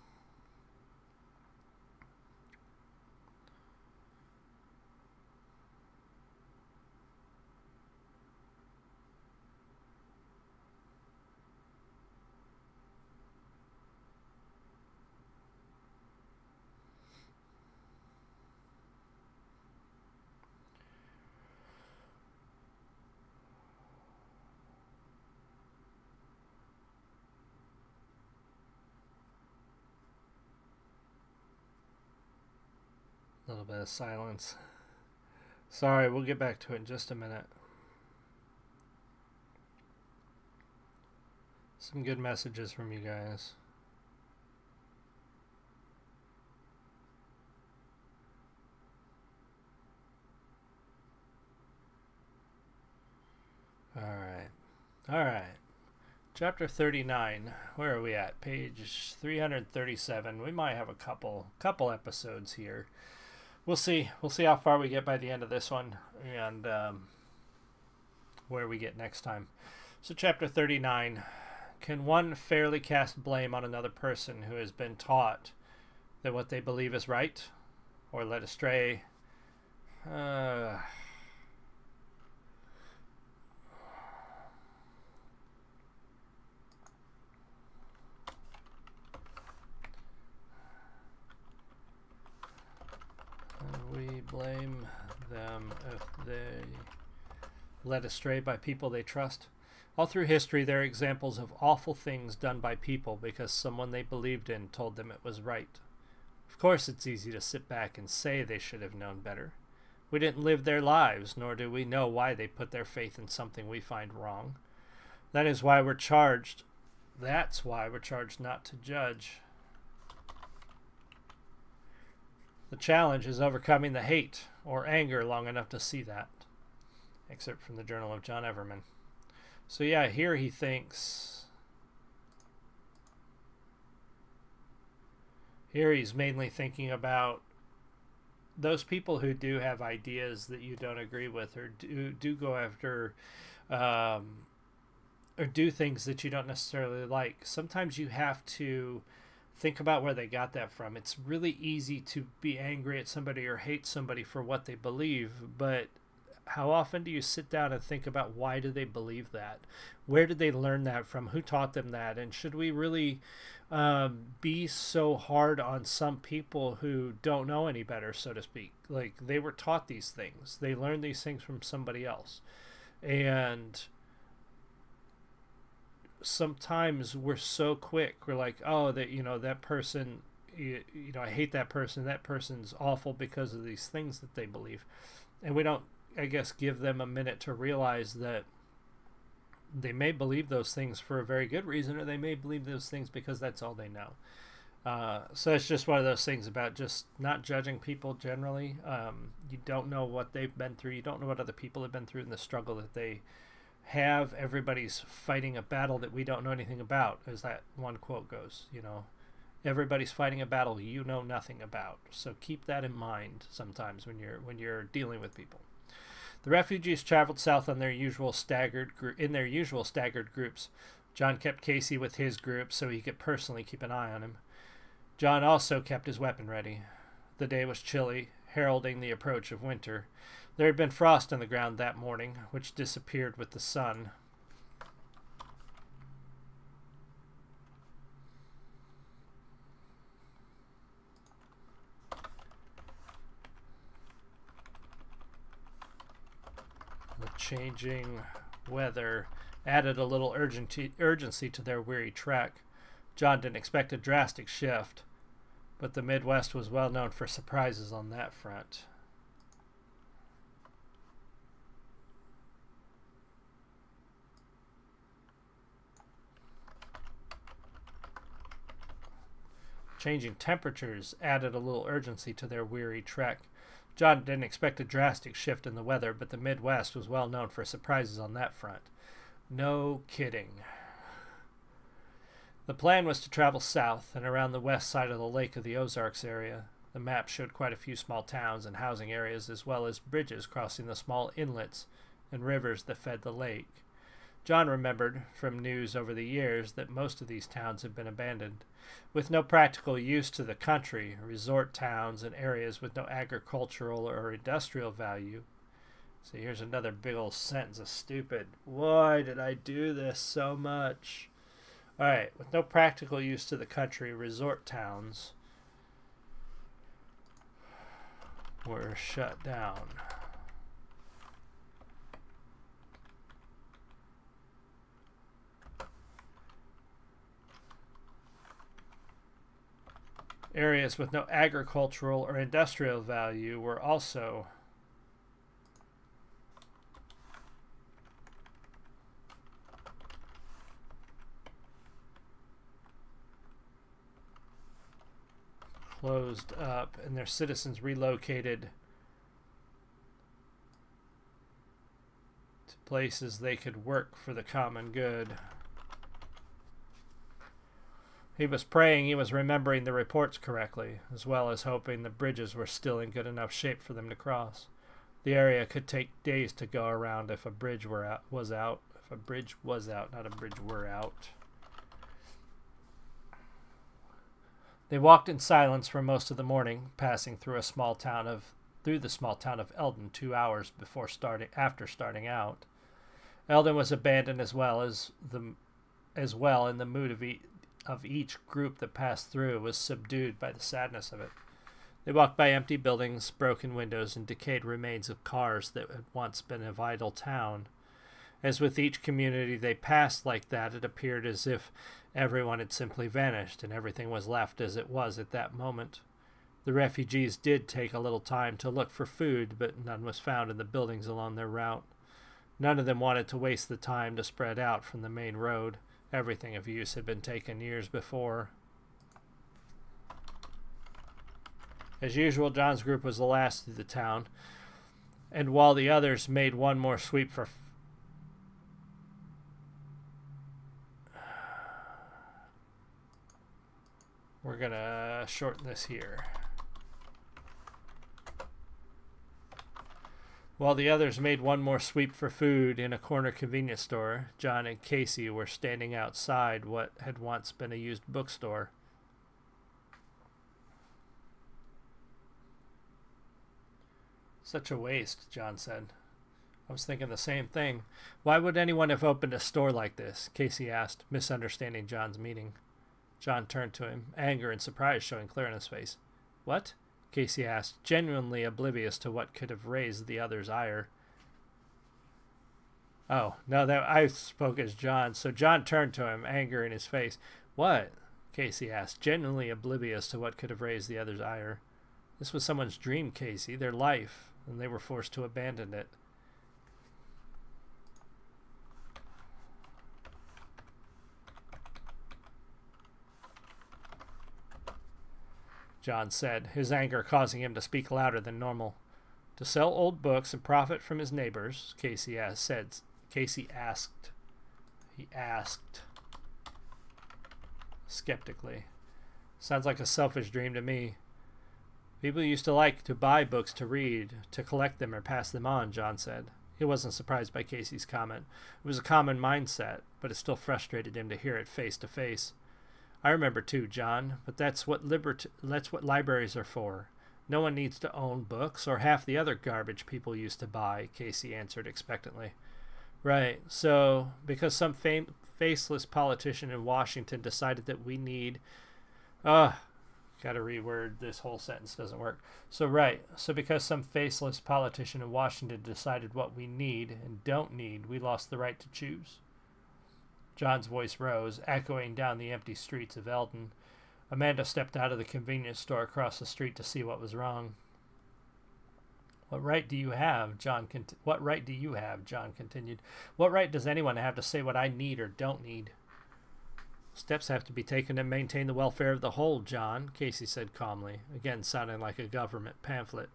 little bit of silence. Sorry, we'll get back to it in just a minute. Some good messages from you guys. All right. Chapter 39. Where are we at? Page 337. We might have a couple episodes here. We'll see. We'll see how far we get by the end of this one, and where we get next time. So chapter 39. Can one fairly cast blame on another person who has been taught that what they believe is right, or led astray? We blame them if they led astray by people they trust. All through history, there are examples of awful things done by people because someone they believed in told them it was right. Of course, it's easy to sit back and say they should have known better. We didn't live their lives, nor do we know why they put their faith in something we find wrong. That's why we're charged not to judge. The challenge is overcoming the hate or anger long enough to see that. Excerpt from the Journal of John Everman. So yeah, here he thinks... Here he's mainly thinking about those people who do have ideas that you don't agree with, or do go after... or do things that you don't necessarily like. Sometimes you have to think about where they got that from. It's really easy to be angry at somebody or hate somebody for what they believe, but how often do you sit down and think about why do they believe that? Where did they learn that from? Who taught them that? And should we really be so hard on some people who don't know any better, so to speak? Like, they were taught these things. They learned these things from somebody else. And sometimes we're so quick. We're like, oh, that person, I hate that person. That person's awful because of these things that they believe. And we don't, I guess, give them a minute to realize that they may believe those things for a very good reason, or they may believe those things because that's all they know. So it's just one of those things about just not judging people generally. You don't know what they've been through. You don't know what other people have been through in the struggle that they have. Everybody's fighting a battle that we don't know anything about, as that one quote goes. Everybody's fighting a battle you know nothing about. So keep that in mind sometimes when you're dealing with people. The refugees traveled south on their usual staggered groups. John kept Casey with his group so he could personally keep an eye on him. John also kept his weapon ready. The day was chilly, heralding the approach of winter. There had been frost on the ground that morning, which disappeared with the sun. The changing weather added a little urgency to their weary trek. John didn't expect a drastic shift, but the Midwest was well known for surprises on that front. Changing temperatures added a little urgency to their weary trek. John didn't expect a drastic shift in the weather, but the Midwest was well known for surprises on that front. No kidding. The plan was to travel south and around the west side of the Lake of the Ozarks area. The map showed quite a few small towns and housing areas, as well as bridges crossing the small inlets and rivers that fed the lake. John remembered from news over the years that most of these towns had been abandoned. With no practical use to the country, resort towns and areas with no agricultural or industrial value. See, here's another big old sentence of stupid. Why did I do this so much? Alright, with no practical use to the country, resort towns were shut down. Areas with no agricultural or industrial value were also closed up and their citizens relocated to places they could work for the common good. He was praying he was remembering the reports correctly, as well as hoping the bridges were still in good enough shape for them to cross. The area could take days to go around if a bridge was out. If a bridge was out, not a bridge were out. They walked in silence for most of the morning, passing through the small town of Eldon 2 hours after starting out. Eldon was abandoned as well, and the mood of each group that passed through was subdued by the sadness of it. They walked by empty buildings, broken windows, and decayed remains of cars that had once been a vital town. As with each community they passed like that, it appeared as if everyone had simply vanished, and everything was left as it was at that moment. The refugees did take a little time to look for food, but none was found in the buildings along their route. None of them wanted to waste the time to spread out from the main road. Everything of use had been taken years before. As usual, John's group was the last through the town, and while the others made one more sweep for we're gonna shorten this here. While the others made one more sweep for food in a corner convenience store, John and Casey were standing outside what had once been a used bookstore. Such a waste, John said. I was thinking the same thing. Why would anyone have opened a store like this? Casey asked, misunderstanding John's meaning. John turned to him, anger and surprise showing clear in his face. What? Casey asked, genuinely oblivious to what could have raised the other's ire. Oh, no, that I spoke as John. So John turned to him, anger in his face. What? Casey asked, genuinely oblivious to what could have raised the other's ire. This was someone's dream, Casey, their life, and they were forced to abandon it. John said, his anger causing him to speak louder than normal. To sell old books and profit from his neighbors, Casey asked. He asked skeptically. Sounds like a selfish dream to me. People used to like to buy books to read, to collect them or pass them on, John said. He wasn't surprised by Casey's comment. It was a common mindset, but it still frustrated him to hear it face to face. I remember too, John, but that's what libraries are for. No one needs to own books or half the other garbage people used to buy, Casey answered expectantly. Right, so because some faceless politician in Washington decided that we need... gotta reword this whole sentence, doesn't work. So because some faceless politician in Washington decided what we need and don't need, we lost the right to choose. John's voice rose, echoing down the empty streets of Eldon. Amanda stepped out of the convenience store across the street to see what was wrong. What right do you have? John continued. What right does anyone have to say what I need or don't need? Steps have to be taken to maintain the welfare of the whole, John, Casey said calmly, again sounding like a government pamphlet.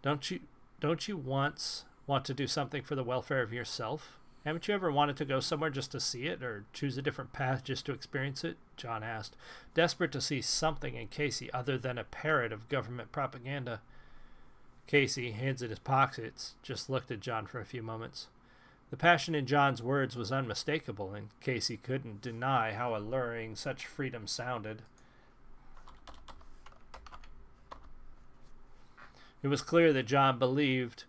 Don't you once want to do something for the welfare of yourself? Haven't you ever wanted to go somewhere just to see it, or choose a different path just to experience it? John asked, desperate to see something in Casey other than a parrot of government propaganda. Casey, hands in his pockets, just looked at John for a few moments. The passion in John's words was unmistakable, and Casey couldn't deny how alluring such freedom sounded. It was clear that John believed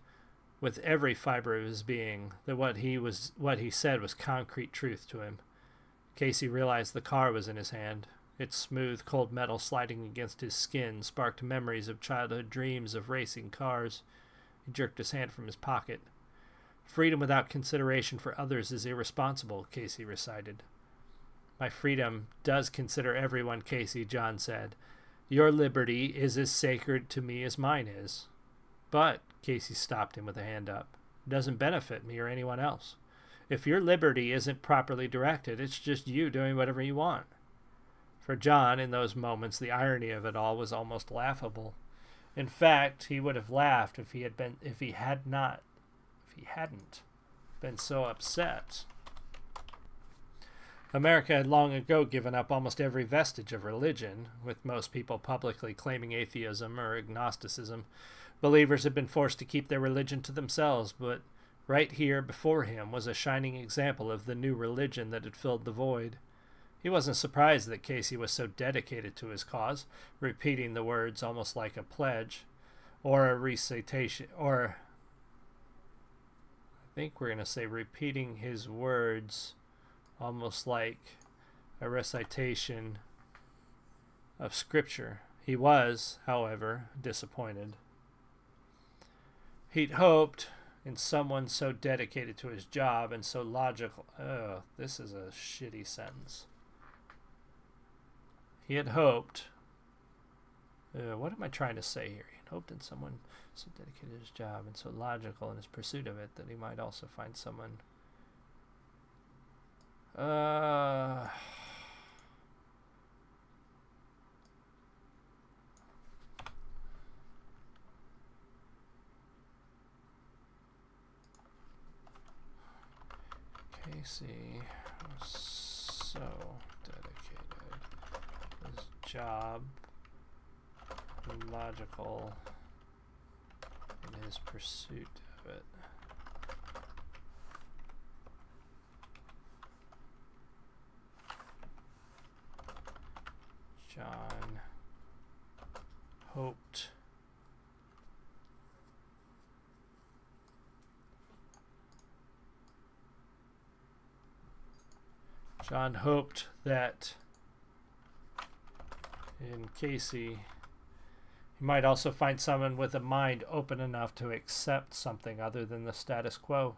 with every fiber of his being that what he said was concrete truth to him. Casey realized the car was in his hand. Its smooth, cold metal sliding against his skin sparked memories of childhood dreams of racing cars. He jerked his hand from his pocket. Freedom without consideration for others is irresponsible, Casey recited. My freedom does consider everyone, Casey, John said. Your liberty is as sacred to me as mine is. But, Casey stopped him with a hand up, it doesn't benefit me or anyone else. If your liberty isn't properly directed, it's just you doing whatever you want. For John, in those moments, the irony of it all was almost laughable. In fact, he would have laughed if he hadn't been so upset. America had long ago given up almost every vestige of religion, with most people publicly claiming atheism or agnosticism. Believers had been forced to keep their religion to themselves, but right here before him was a shining example of the new religion that had filled the void. He wasn't surprised that Casey was so dedicated to his cause, repeating the words almost like a pledge, or a recitation, or I think we're going to say repeating his words almost like a recitation of scripture. He was, however, disappointed. He'd hoped in someone so dedicated to his job and so logical. Oh, this is a shitty sentence. He had hoped. What am I trying to say here? He had hoped in someone so dedicated to his job and so logical in his pursuit of it that he might also find someone. Casey was so dedicated to his job and logical in his pursuit of it. John hoped that in Casey he might also find someone with a mind open enough to accept something other than the status quo.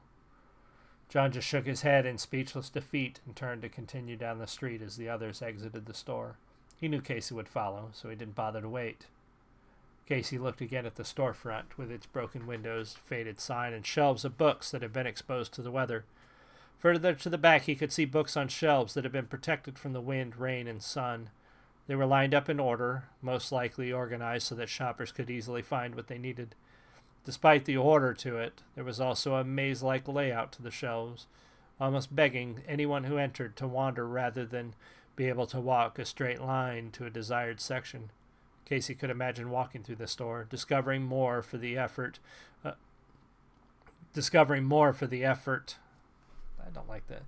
John just shook his head in speechless defeat and turned to continue down the street as the others exited the store. He knew Casey would follow, so he didn't bother to wait. Casey looked again at the storefront, with its broken windows, faded sign, and shelves of books that had been exposed to the weather. Further to the back, he could see books on shelves that had been protected from the wind, rain, and sun. They were lined up in order, most likely organized so that shoppers could easily find what they needed. Despite the order to it, there was also a maze-like layout to the shelves, almost begging anyone who entered to wander rather than be able to walk a straight line to a desired section. Casey could imagine walking through the store, discovering more for the effort. I don't like that.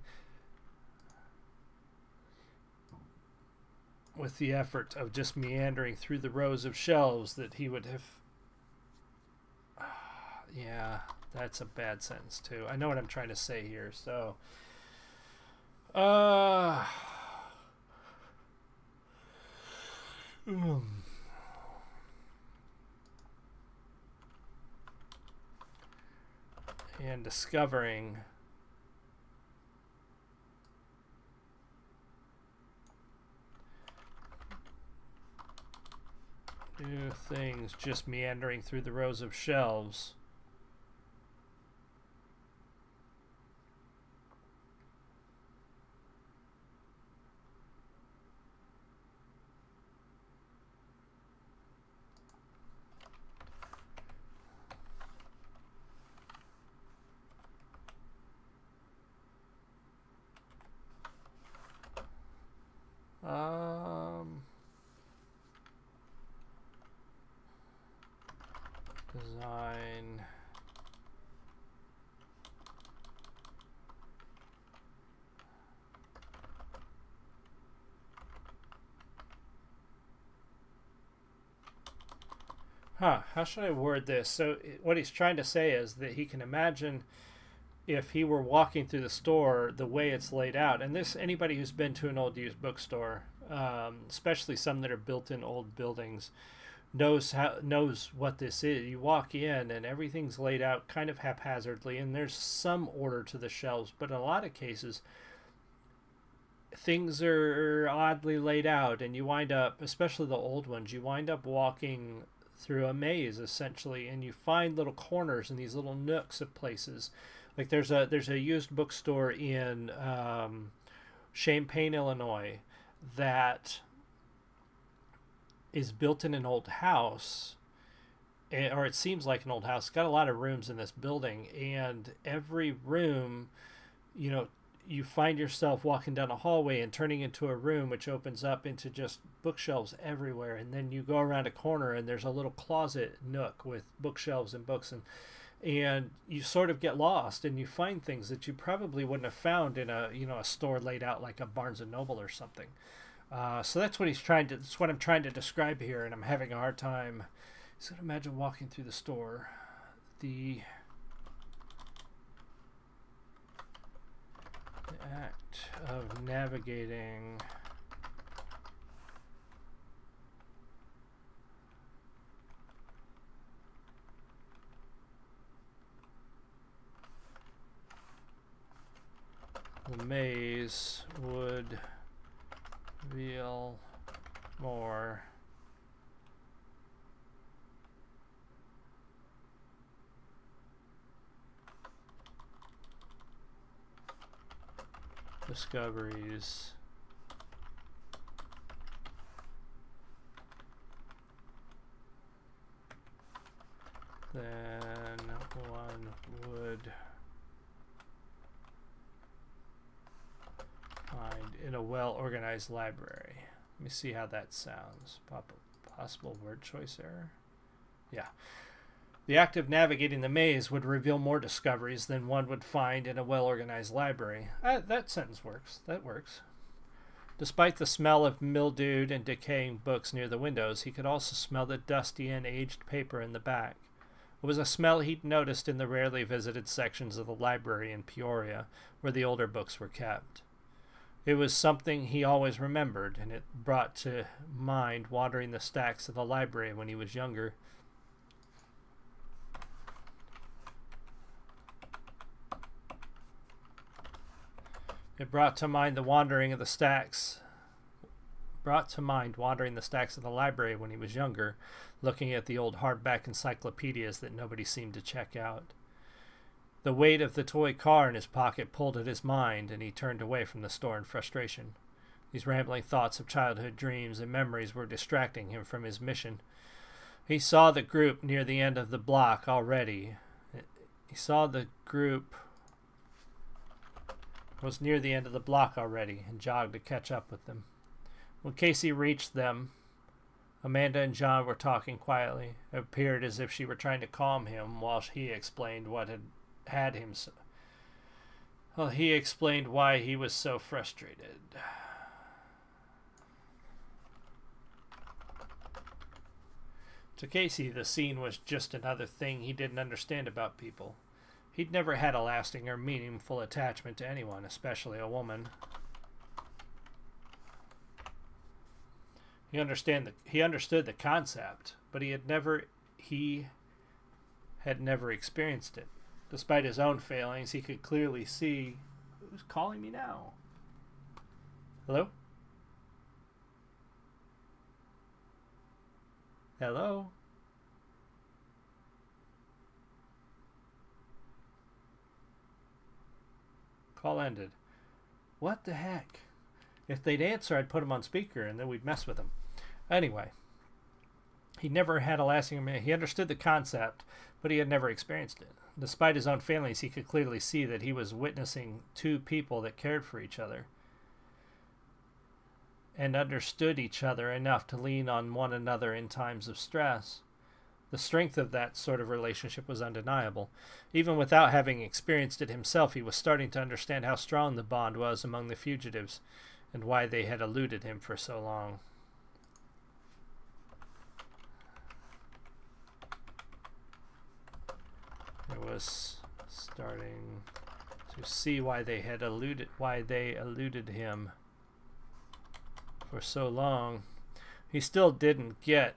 With the effort of just meandering through the rows of shelves that he would have... yeah, that's a bad sentence too. I know what I'm trying to say here, so... and discovering new things, just meandering through the rows of shelves. Design. How should I word this? So what he's trying to say is that he can imagine if he were walking through the store the way it's laid out. And this, anybody who's been to an old used bookstore, especially some that are built in old buildings, knows what this is. You walk in and everything's laid out kind of haphazardly, and there's some order to the shelves, but in a lot of cases things are oddly laid out, and you wind up, especially the old ones, you wind up walking through a maze essentially, and you find little corners and these little nooks of places. Like there's a used bookstore in Champaign, Illinois, that is built in an old house, or it seems like an old house. It's got a lot of rooms in this building, and every room, you find yourself walking down a hallway and turning into a room which opens up into just bookshelves everywhere, and then you go around a corner and there's a little closet nook with bookshelves and books, and you sort of get lost, and you find things that you probably wouldn't have found in a store laid out like a Barnes and Noble or something. So that's what that's what I'm trying to describe here, and I'm having a hard time. So imagine walking through the store. The act of navigating the maze would reveal more discoveries than one would find in a well-organized library. Let me see how that sounds. Possible word choice error. Yeah. The act of navigating the maze would reveal more discoveries than one would find in a well-organized library. That sentence works. That works. Despite the smell of mildewed and decaying books near the windows, he could also smell the dusty and aged paper in the back. It was a smell he'd noticed in the rarely visited sections of the library in Peoria, where the older books were kept. It was something he always remembered, and it brought to mind wandering the stacks of the library when he was younger. It brought to mind wandering the stacks of the library when he was younger, looking at the old hardback encyclopedias that nobody seemed to check out. The weight of the toy car in his pocket pulled at his mind, and he turned away from the store in frustration. These rambling thoughts of childhood dreams and memories were distracting him from his mission. He saw the group near the end of the block already. Was near the end of the block already, and jogged to catch up with them. When Casey reached them, Amanda and John were talking quietly. It appeared as if she were trying to calm him while he explained what had him so. Well, he explained why he was so frustrated. To Casey, the scene was just another thing he didn't understand about people. He'd never had a lasting or meaningful attachment to anyone, especially a woman. He understood the concept, but he had never experienced it. Despite his own failings, he could clearly see who's calling me now. Hello? Hello? Call ended. What the heck? If they'd answer, I'd put him on speaker, and then we'd mess with him. Anyway, he never had a lasting... He understood the concept, but he had never experienced it. Despite his own failings, he could clearly see that he was witnessing two people that cared for each other and understood each other enough to lean on one another in times of stress. The strength of that sort of relationship was undeniable. Even without having experienced it himself, he was starting to understand how strong the bond was among the fugitives and why they had eluded him for so long. It was starting to see why they eluded him for so long. He still didn't get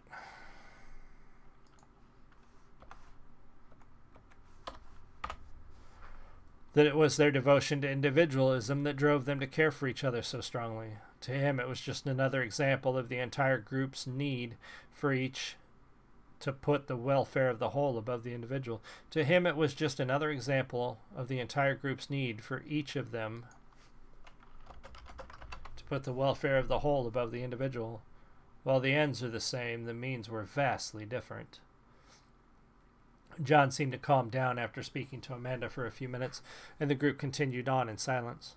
that it was their devotion to individualism that drove them to care for each other so strongly. To him, it was just another example of the entire group's need for each to put the welfare of the whole above the individual. To him, it was just another example of the entire group's need for each of them to put the welfare of the whole above the individual. While the ends are the same, the means were vastly different. John seemed to calm down after speaking to Amanda for a few minutes, and the group continued on in silence.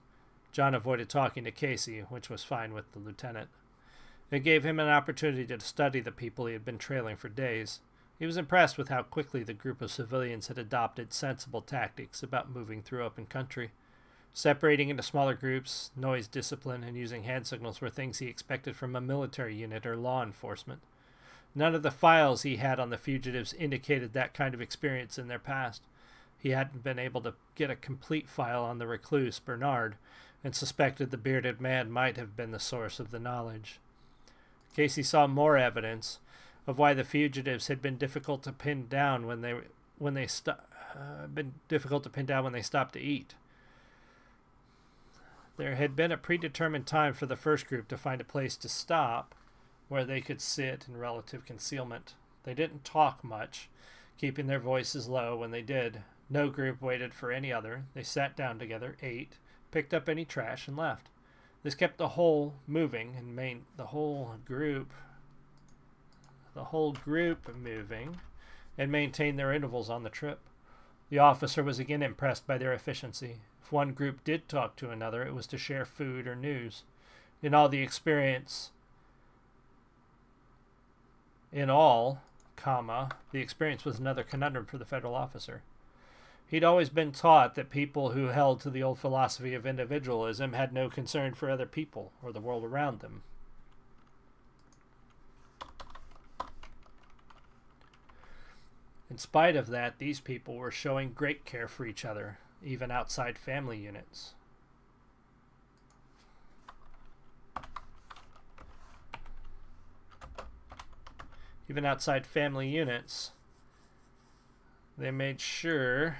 John avoided talking to Casey, which was fine with the lieutenant. It gave him an opportunity to study the people he had been trailing for days. He was impressed with how quickly the group of civilians had adopted sensible tactics about moving through open country. Separating into smaller groups, noise discipline, and using hand signals were things he expected from a military unit or law enforcement. None of the files he had on the fugitives indicated that kind of experience in their past. He hadn't been able to get a complete file on the recluse, Bernard, and suspected the bearded man might have been the source of the knowledge. Casey saw more evidence of why the fugitives had been difficult to pin down when they stopped to eat. There had been a predetermined time for the first group to find a place to stop where they could sit in relative concealment. They didn't talk much, keeping their voices low when they did. No group waited for any other. They sat down together, ate, picked up any trash, and left. This kept the whole moving and the whole group moving and maintained their intervals on the trip. The officer was again impressed by their efficiency. If one group did talk to another, it was to share food or news. In all, the experience was another conundrum for the federal officer. He'd always been taught that people who held to the old philosophy of individualism had no concern for other people or the world around them. In spite of that, these people were showing great care for each other, even outside family units. Even outside family units, they made sure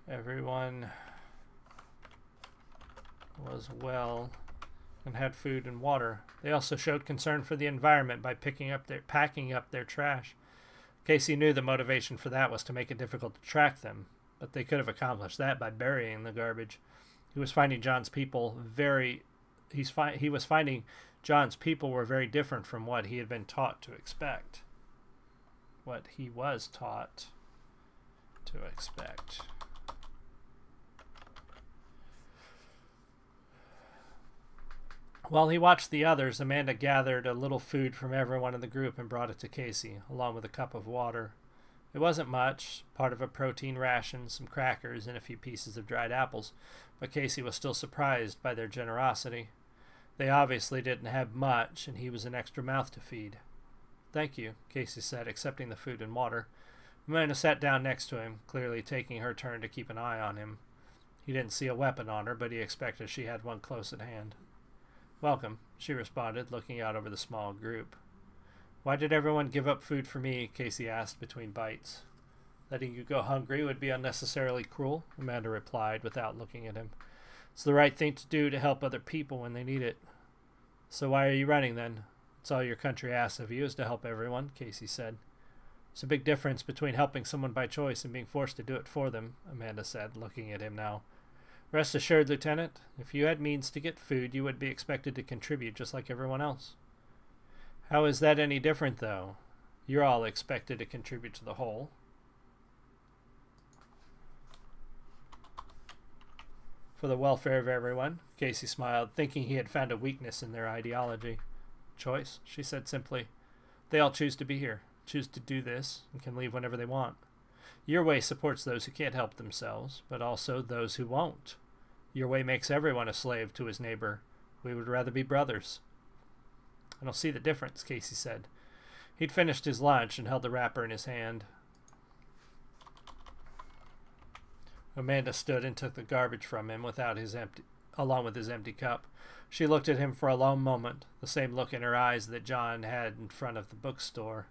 everyone was well and had food and water. They also showed concern for the environment by packing up their trash. Casey knew the motivation for that was to make it difficult to track them, but they could have accomplished that by burying the garbage. He was finding John's people were very different from what he had been taught to expect. What he was taught to expect. While he watched the others, Amanda gathered a little food from everyone in the group and brought it to Casey, along with a cup of water. It wasn't much, part of a protein ration, some crackers, and a few pieces of dried apples, but Casey was still surprised by their generosity. They obviously didn't have much, and he was an extra mouth to feed. "Thank you," Casey said, accepting the food and water. Amanda sat down next to him, clearly taking her turn to keep an eye on him. He didn't see a weapon on her, but he expected she had one close at hand. "Welcome," she responded, looking out over the small group. "Why did everyone give up food for me?" Casey asked between bites. "Letting you go hungry would be unnecessarily cruel," Amanda replied without looking at him. "It's the right thing to do to help other people when they need it." "So why are you running then? It's all your country asks of you is to help everyone," Casey said. "It's a big difference between helping someone by choice and being forced to do it for them," Amanda said, looking at him now. "Rest assured, Lieutenant, if you had means to get food, you would be expected to contribute just like everyone else." "How is that any different, though? You're all expected to contribute to the whole." "For the welfare of everyone," Casey smiled, thinking he had found a weakness in their ideology. "Choice," she said simply. "They all choose to be here, choose to do this, and can leave whenever they want. Your way supports those who can't help themselves, but also those who won't. Your way makes everyone a slave to his neighbor. We would rather be brothers." "I don't see the difference," Casey said. He'd finished his lunch and held the wrapper in his hand. Amanda stood and took the garbage from him along with his empty cup. She looked at him for a long moment, the same look in her eyes that John had in front of the bookstore.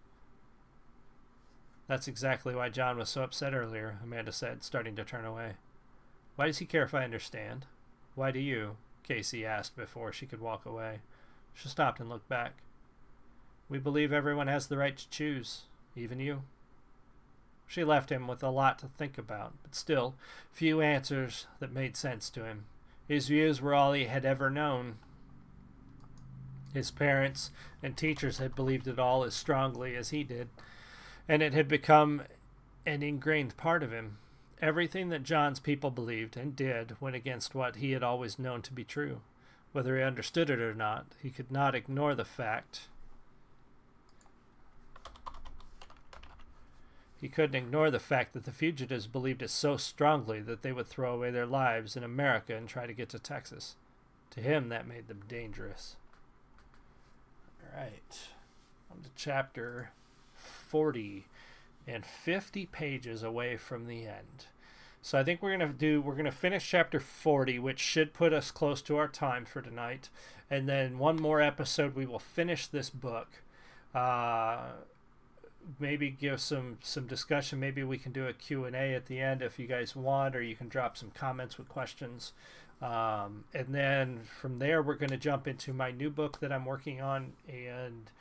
That's exactly why John was so upset earlier, Amanda said, starting to turn away. Why does he care if I understand? Why do you? Casey asked before she could walk away. She stopped and looked back. We believe everyone has the right to choose, even you. She left him with a lot to think about, but still, few answers that made sense to him. His views were all he had ever known. His parents and teachers had believed it all as strongly as he did, and it had become an ingrained part of him. Everything that John's people believed and did went against what he had always known to be true. Whether he understood it or not, he could not ignore the fact. He couldn't ignore the fact that the fugitives believed it so strongly that they would throw away their lives in America and try to get to Texas. To him, that made them dangerous. All right. On to chapter 40 and 50 pages away from the end. So I think we're going to finish chapter 40, which should put us close to our time for tonight. And then one more episode, we will finish this book. Maybe give some discussion. Maybe we can do a Q&A at the end if you guys want, or you can drop some comments with questions. And then from there, we're going to jump into my new book that I'm working on, and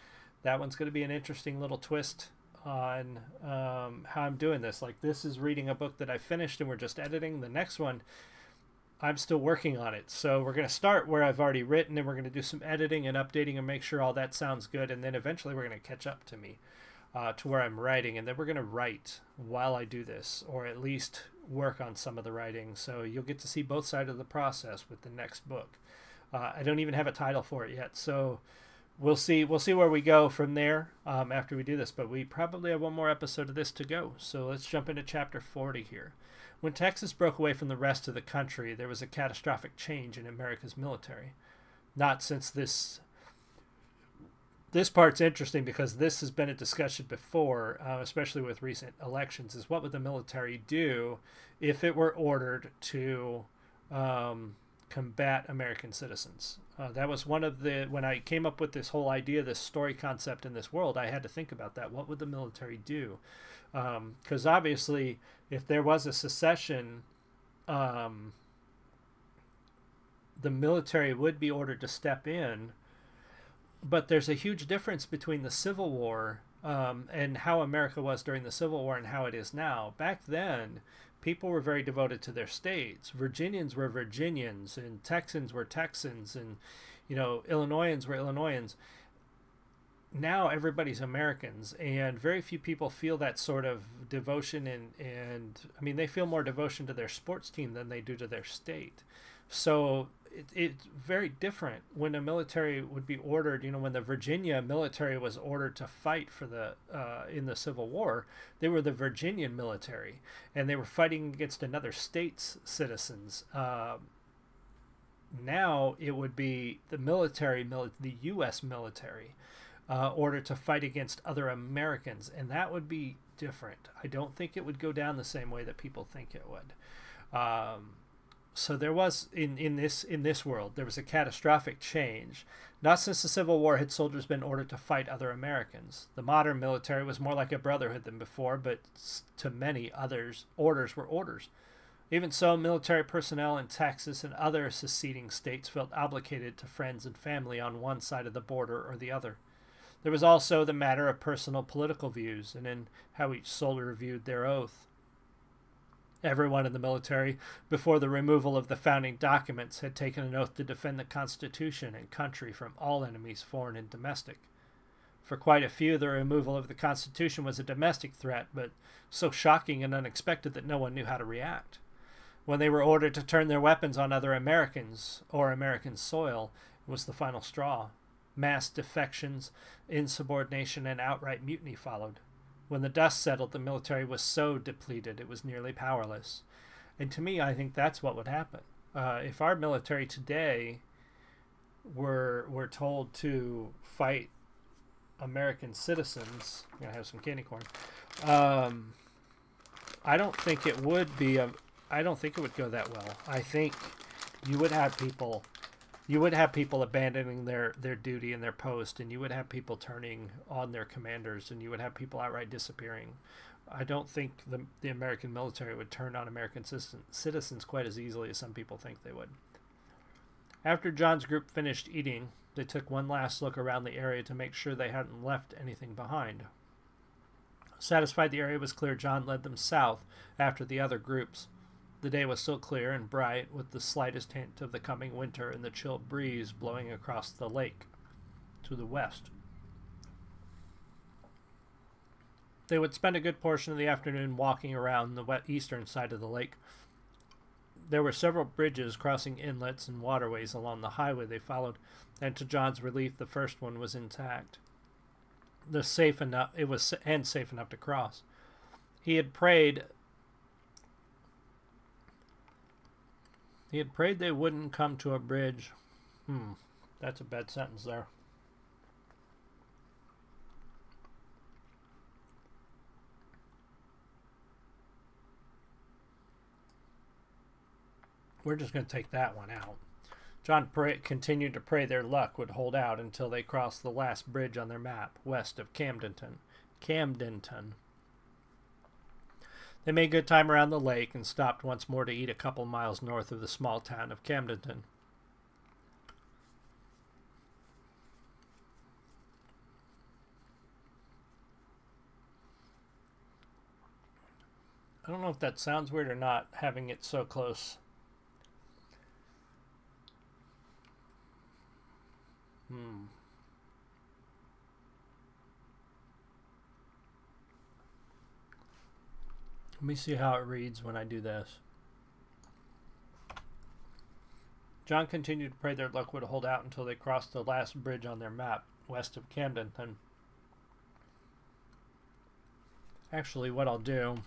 that one's going to be an interesting little twist on how I'm doing this. Like, this is reading a book that I finished and we're just editing. The next one, I'm still working on it. So we're going to start where I've already written, and we're going to do some editing and updating and make sure all that sounds good. And then eventually we're going to catch up to me, to where I'm writing. And then we're going to write while I do this, or at least work on some of the writing. So you'll get to see both sides of the process with the next book. I don't even have a title for it yet. So we'll see where we go from there after we do this, but we probably have one more episode of this to go. So let's jump into chapter 40 here. When Texas broke away from the rest of the country, there was a catastrophic change in America's military. Not since this part's interesting because this has been a discussion before, especially with recent elections, is what would the military do if it were ordered to combat American citizens. That was one of when I came up with this whole idea, this story concept in this world, I had to think about that. What would the military do? Because obviously, if there was a secession, the military would be ordered to step in. But there's a huge difference between the Civil War and how America was during the Civil War and how it is now. Back then, people were very devoted to their states. Virginians were Virginians, and Texans were Texans, and Illinoisans were Illinoisans. Now everybody's Americans, and very few people feel that sort of devotion, and I mean, they feel more devotion to their sports team than they do to their state. So it's very different when a military would be ordered. When the Virginia military was ordered to fight for in the Civil War, they were the Virginian military, and they were fighting against another state's citizens. Now it would be the the U.S. military, ordered to fight against other Americans, and that would be different. I don't think it would go down the same way that people think it would. So there was in this world, there was a catastrophic change. Not since the Civil War had soldiers been ordered to fight other Americans. The modern military was more like a brotherhood than before, but to many others, orders were orders. Even so, military personnel in Texas and other seceding states felt obligated to friends and family on one side of the border or the other. There was also the matter of personal political views and in how each soldier viewed their oath. Everyone in the military, before the removal of the founding documents, had taken an oath to defend the Constitution and country from all enemies, foreign and domestic. For quite a few, the removal of the Constitution was a domestic threat, but so shocking and unexpected that no one knew how to react. When they were ordered to turn their weapons on other Americans or American soil, it was the final straw. Mass defections, insubordination, and outright mutiny followed. When the dust settled, the military was so depleted it was nearly powerless. And to me, I think that's what would happen. If our military today were told to fight American citizens, I'm gonna have some candy corn. I don't think it would be I don't think it would go that well. I think you would have people You would have people abandoning their duty and their post, and you would have people turning on their commanders, and you would have people outright disappearing. I don't think the American military would turn on American citizens quite as easily as some people think they would. After John's group finished eating, they took one last look around the area to make sure they hadn't left anything behind. Satisfied the area was clear, John led them south after the other groups. The day was still clear and bright, with the slightest hint of the coming winter and the chill breeze blowing across the lake to the west. They would spend a good portion of the afternoon walking around the eastern side of the lake. There were several bridges crossing inlets and waterways along the highway they followed, and to John's relief, the first one was intact. It was safe enough to cross. He had prayed they wouldn't come to a bridge. That's a bad sentence there. We're just going to take that one out. John continued to pray their luck would hold out until they crossed the last bridge on their map, west of Camdenton. They made good time around the lake and stopped once more to eat a couple miles north of the small town of Camdenton. I don't know if that sounds weird or not, having it so close. Let me see how it reads when I do this. John continued to pray their luck would hold out until they crossed the last bridge on their map, west of Camdenton. Actually, what I'll do...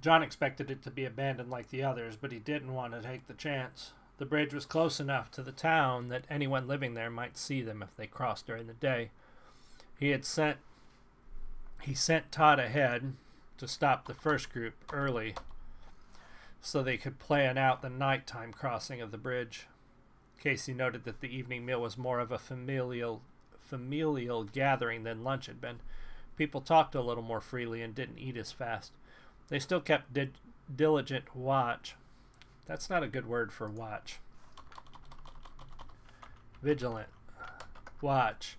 John expected it to be abandoned like the others, but he didn't want to take the chance. The bridge was close enough to the town that anyone living there might see them if they crossed during the day. He sent Todd ahead to stop the first group early so they could plan out the nighttime crossing of the bridge. Casey noted that the evening meal was more of a familial gathering than lunch had been. People talked a little more freely and didn't eat as fast. They still kept diligent watch. That's not a good word for watch. Vigilant. Watch.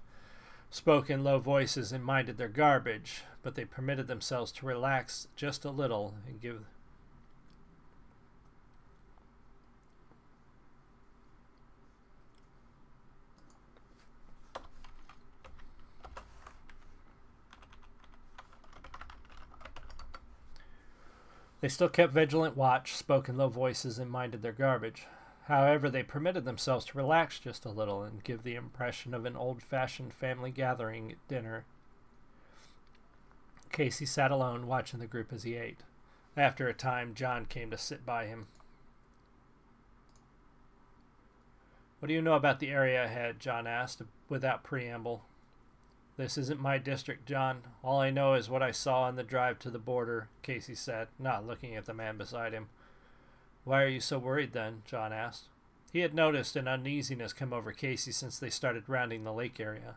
Spoke in low voices and minded their garbage, but they permitted themselves to relax just a little and give... They still kept vigilant watch, spoke in low voices, and minded their garbage. However, they permitted themselves to relax just a little and give the impression of an old-fashioned family gathering at dinner. Casey sat alone, watching the group as he ate. After a time, John came to sit by him. "What do you know about the area ahead?" John asked, without preamble. "This isn't my district, John. All I know is what I saw on the drive to the border," Casey said, not looking at the man beside him. "Why are you so worried, then?" John asked. He had noticed an uneasiness come over Casey since they started rounding the lake area.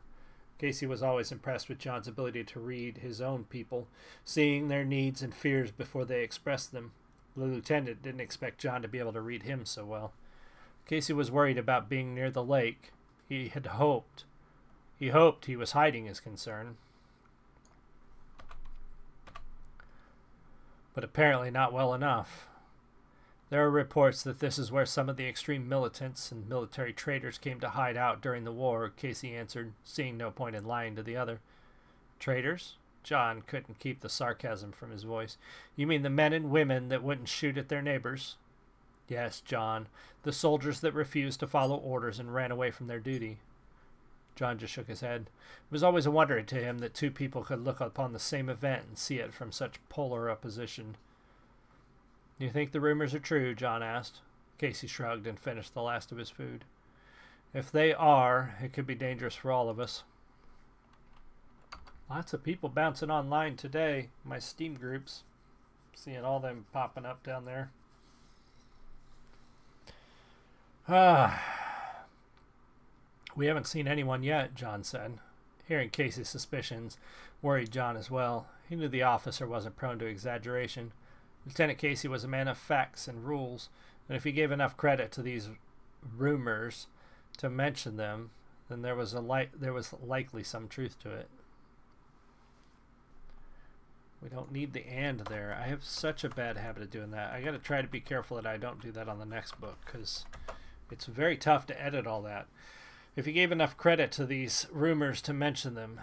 Casey was always impressed with John's ability to read his own people, seeing their needs and fears before they expressed them. The lieutenant didn't expect John to be able to read him so well. Casey was worried about being near the lake. He hoped he was hiding his concern, but apparently not well enough. "There are reports that this is where some of the extreme militants and military traitors came to hide out during the war," Casey answered, seeing no point in lying to the other. "Traitors?" John couldn't keep the sarcasm from his voice. "You mean the men and women that wouldn't shoot at their neighbors?" "Yes, John. The soldiers that refused to follow orders and ran away from their duty." John just shook his head. It was always a wonder to him that two people could look upon the same event and see it from such polar opposition. "You think the rumors are true?" John asked. Casey shrugged and finished the last of his food. "If they are, it could be dangerous for all of us." Lots of people bouncing online today. My Steam groups. Seeing all them popping up down there. We haven't seen anyone yet, John said. Hearing Casey's suspicions worried John as well. He knew the officer wasn't prone to exaggeration. Lieutenant Casey was a man of facts and rules, and if he gave enough credit to these rumors to mention them, then there was likely some truth to it. We don't need the and there. I have such a bad habit of doing that. I got to try to be careful that I don't do that on the next book, because it's very tough to edit all that. If he gave enough credit to these rumors to mention them,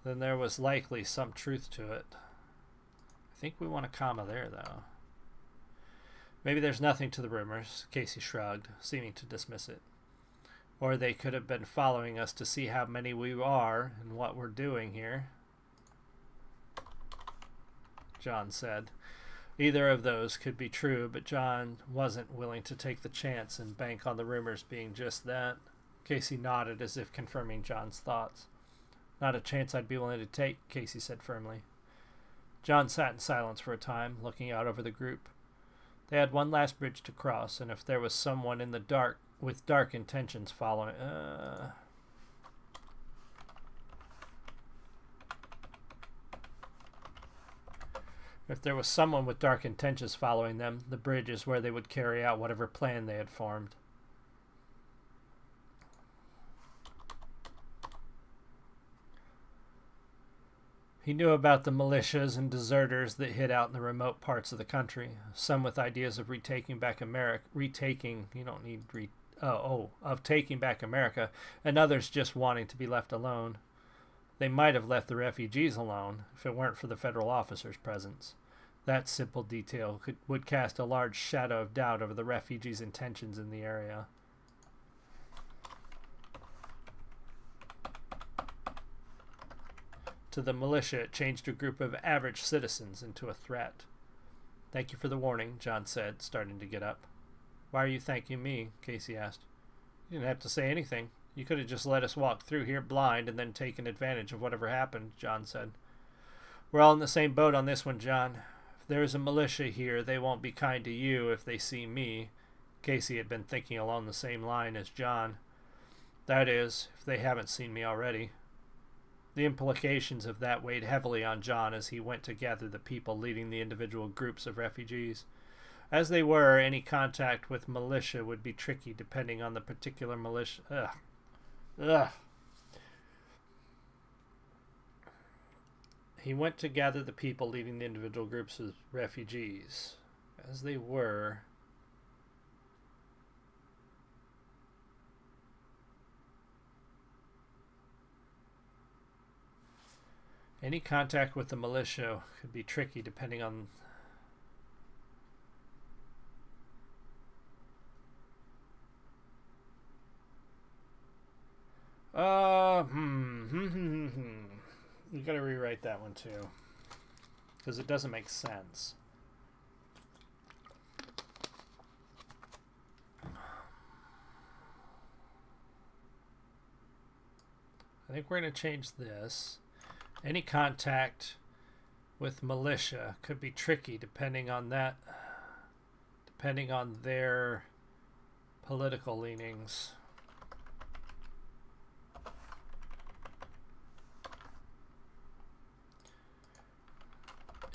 then there was likely some truth to it. I think we want a comma there, though. Maybe there's nothing to the rumors, Casey shrugged, seeming to dismiss it. Or they could have been following us to see how many we are and what we're doing here, John said. Either of those could be true, but John wasn't willing to take the chance and bank on the rumors being just that. Casey nodded as if confirming John's thoughts. Not a chance I'd be willing to take, Casey said firmly. John sat in silence for a time, looking out over the group. They had one last bridge to cross, and if there was someone in the dark with dark intentions following... If there was someone with dark intentions following them, the bridge is where they would carry out whatever plan they had formed. He knew about the militias and deserters that hid out in the remote parts of the country, some with ideas of taking back America, and others just wanting to be left alone. They might have left the refugees alone if it weren't for the federal officers' presence. That simple detail would cast a large shadow of doubt over the refugees' intentions in the area. To the militia, it changed a group of average citizens into a threat. Thank you for the warning, John said, starting to get up. Why are you thanking me? Casey asked. You didn't have to say anything. You could have just let us walk through here blind and then taken advantage of whatever happened, John said. We're all in the same boat on this one, John. If there is a militia here, they won't be kind to you if they see me. Casey had been thinking along the same line as John. That is, if they haven't seen me already. The implications of that weighed heavily on John as he went to gather the people leading the individual groups of refugees. As they were, any contact with militia would be tricky depending on the particular militia. He went to gather the people leading the individual groups of refugees. As they were... Any contact with the militia could be tricky depending on... You gotta rewrite that one too, because it doesn't make sense. I think we're gonna change this. Any contact with militia could be tricky depending on their political leanings.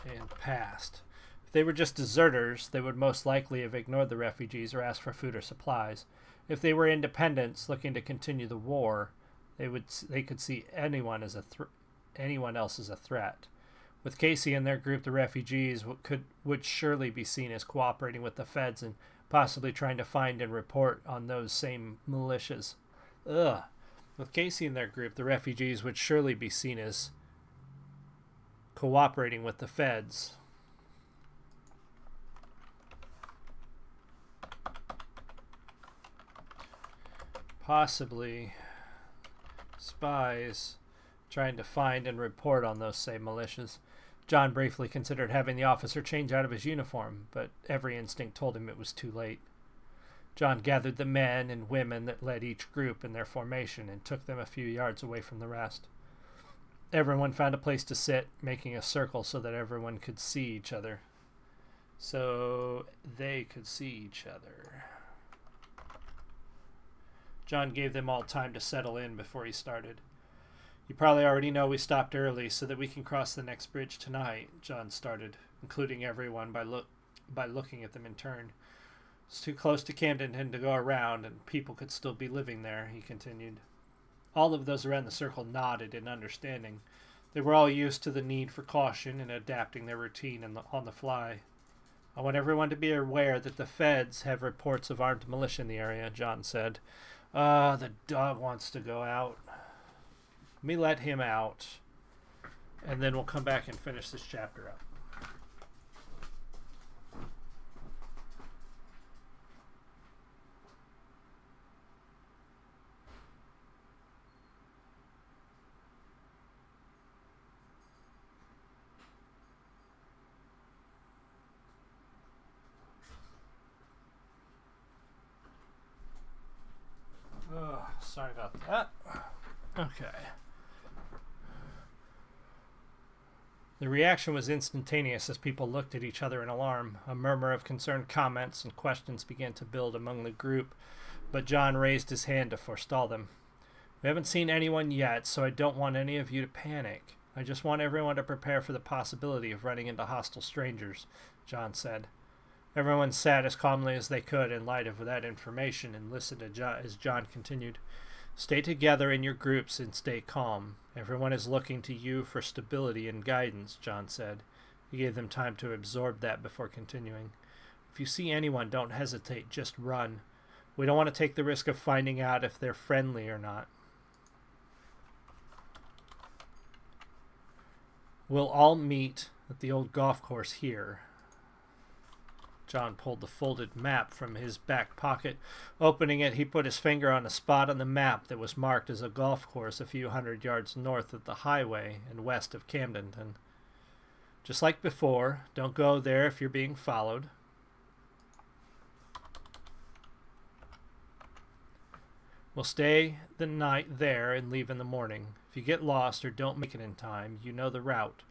And past. If they were just deserters, they would most likely have ignored the refugees or asked for food or supplies. If they were independents looking to continue the war, they could see anyone else as a threat. With Casey and their group, the refugees would surely be seen as cooperating with the feds and possibly trying to find and report on those same militias. With Casey and their group, the refugees would surely be seen as cooperating with the feds. Possibly spies trying to find and report on those same militias. John briefly considered having the officer change out of his uniform, but every instinct told him it was too late. John gathered the men and women that led each group in their formation and took them a few yards away from the rest. Everyone found a place to sit, making a circle so that everyone could see each other. So they could see each other. John gave them all time to settle in before he started. You probably already know we stopped early so that we can cross the next bridge tonight, John started, including everyone by looking at them in turn. It's too close to Camden to go around, and people could still be living there, he continued. All of those around the circle nodded in understanding. They were all used to the need for caution and adapting their routine on the fly. I want everyone to be aware that the feds have reports of armed militia in the area, John said. The dog wants to go out. Let me let him out, and then we'll come back and finish this chapter up. Oh, sorry about that. Okay. The reaction was instantaneous as people looked at each other in alarm. A murmur of concerned comments and questions began to build among the group, but John raised his hand to forestall them. We haven't seen anyone yet, so I don't want any of you to panic. I just want everyone to prepare for the possibility of running into hostile strangers, John said. Everyone sat as calmly as they could in light of that information and listened as John continued. Stay together in your groups and stay calm. Everyone is looking to you for stability and guidance, John said. He gave them time to absorb that before continuing. If you see anyone, don't hesitate, just run. We don't want to take the risk of finding out if they're friendly or not. We'll all meet at the old golf course here. John pulled the folded map from his back pocket. Opening it, he put his finger on a spot on the map that was marked as a golf course a few hundred yards north of the highway and west of Camden. Just like before, don't go there if you're being followed. We'll stay the night there and leave in the morning. If you get lost or don't make it in time, you know the route.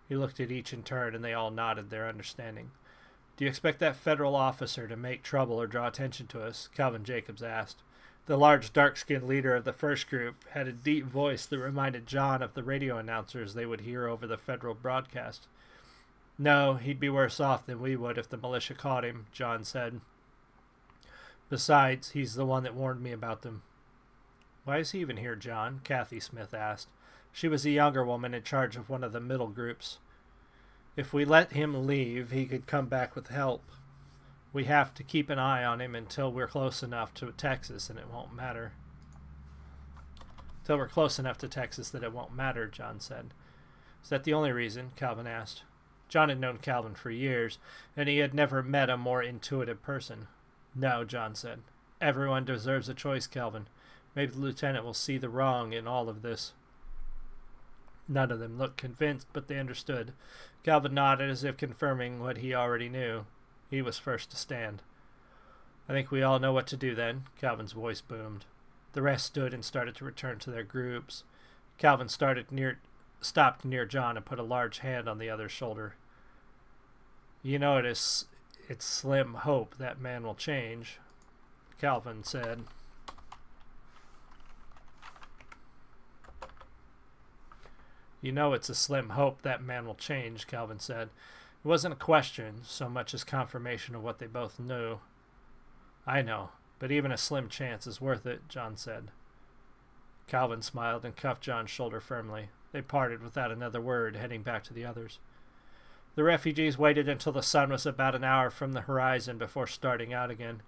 He looked at each in turn, and they all nodded their understanding. Do you expect that federal officer to make trouble or draw attention to us? Calvin Jacobs asked. The large, dark-skinned leader of the first group had a deep voice that reminded John of the radio announcers they would hear over the federal broadcast. No, he'd be worse off than we would if the militia caught him, John said. Besides, he's the one that warned me about them. Why is he even here, John? Kathy Smith asked. She was a younger woman in charge of one of the middle groups. If we let him leave, he could come back with help. We have to keep an eye on him until we're close enough to Texas, and it won't matter. Until we're close enough to Texas that it won't matter, John said. Is that the only reason? Calvin asked. John had known Calvin for years, and he had never met a more intuitive person. No, John said. Everyone deserves a choice, Calvin. Maybe the lieutenant will see the wrong in all of this. None of them looked convinced, but they understood. Calvin nodded as if confirming what he already knew. He was first to stand. I think we all know what to do then, Calvin's voice boomed. The rest stood and started to return to their groups. Calvin stopped near John and put a large hand on the other's shoulder. You know it's slim hope that man will change, Calvin said. You know it's a slim hope that man will change, Calvin said. It wasn't a question so much as confirmation of what they both knew. I know, but even a slim chance is worth it, John said. Calvin smiled and cuffed John's shoulder firmly. They parted without another word, heading back to the others. The refugees waited until the sun was about an hour from the horizon before starting out again.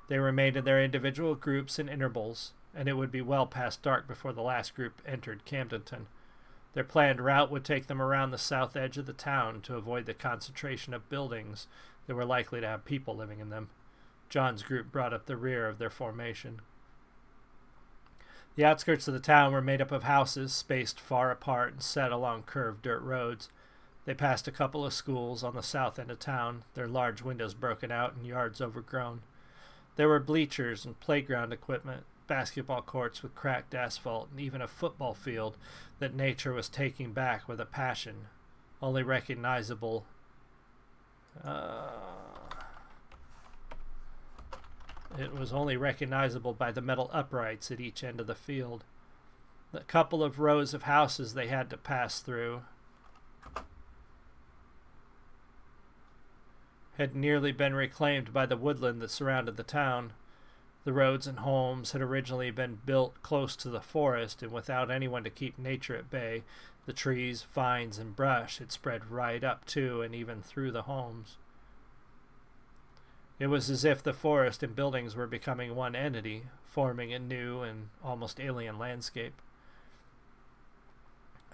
They remained in their individual groups and intervals, and it would be well past dark before the last group entered Camdenton. Their planned route would take them around the south edge of the town to avoid the concentration of buildings that were likely to have people living in them. John's group brought up the rear of their formation. The outskirts of the town were made up of houses spaced far apart and set along curved dirt roads. They passed a couple of schools on the south end of town, their large windows broken out and yards overgrown. There were bleachers and playground equipment. basketball courts with cracked asphalt, and even a football field that nature was taking back with a passion, only recognizable. It was only recognizable by the metal uprights at each end of the field. The couple of rows of houses they had to pass through had nearly been reclaimed by the woodland that surrounded the town. The roads and homes had originally been built close to the forest, and without anyone to keep nature at bay, the trees, vines, and brush had spread right up to and even through the homes. It was as if the forest and buildings were becoming one entity, forming a new and almost alien landscape.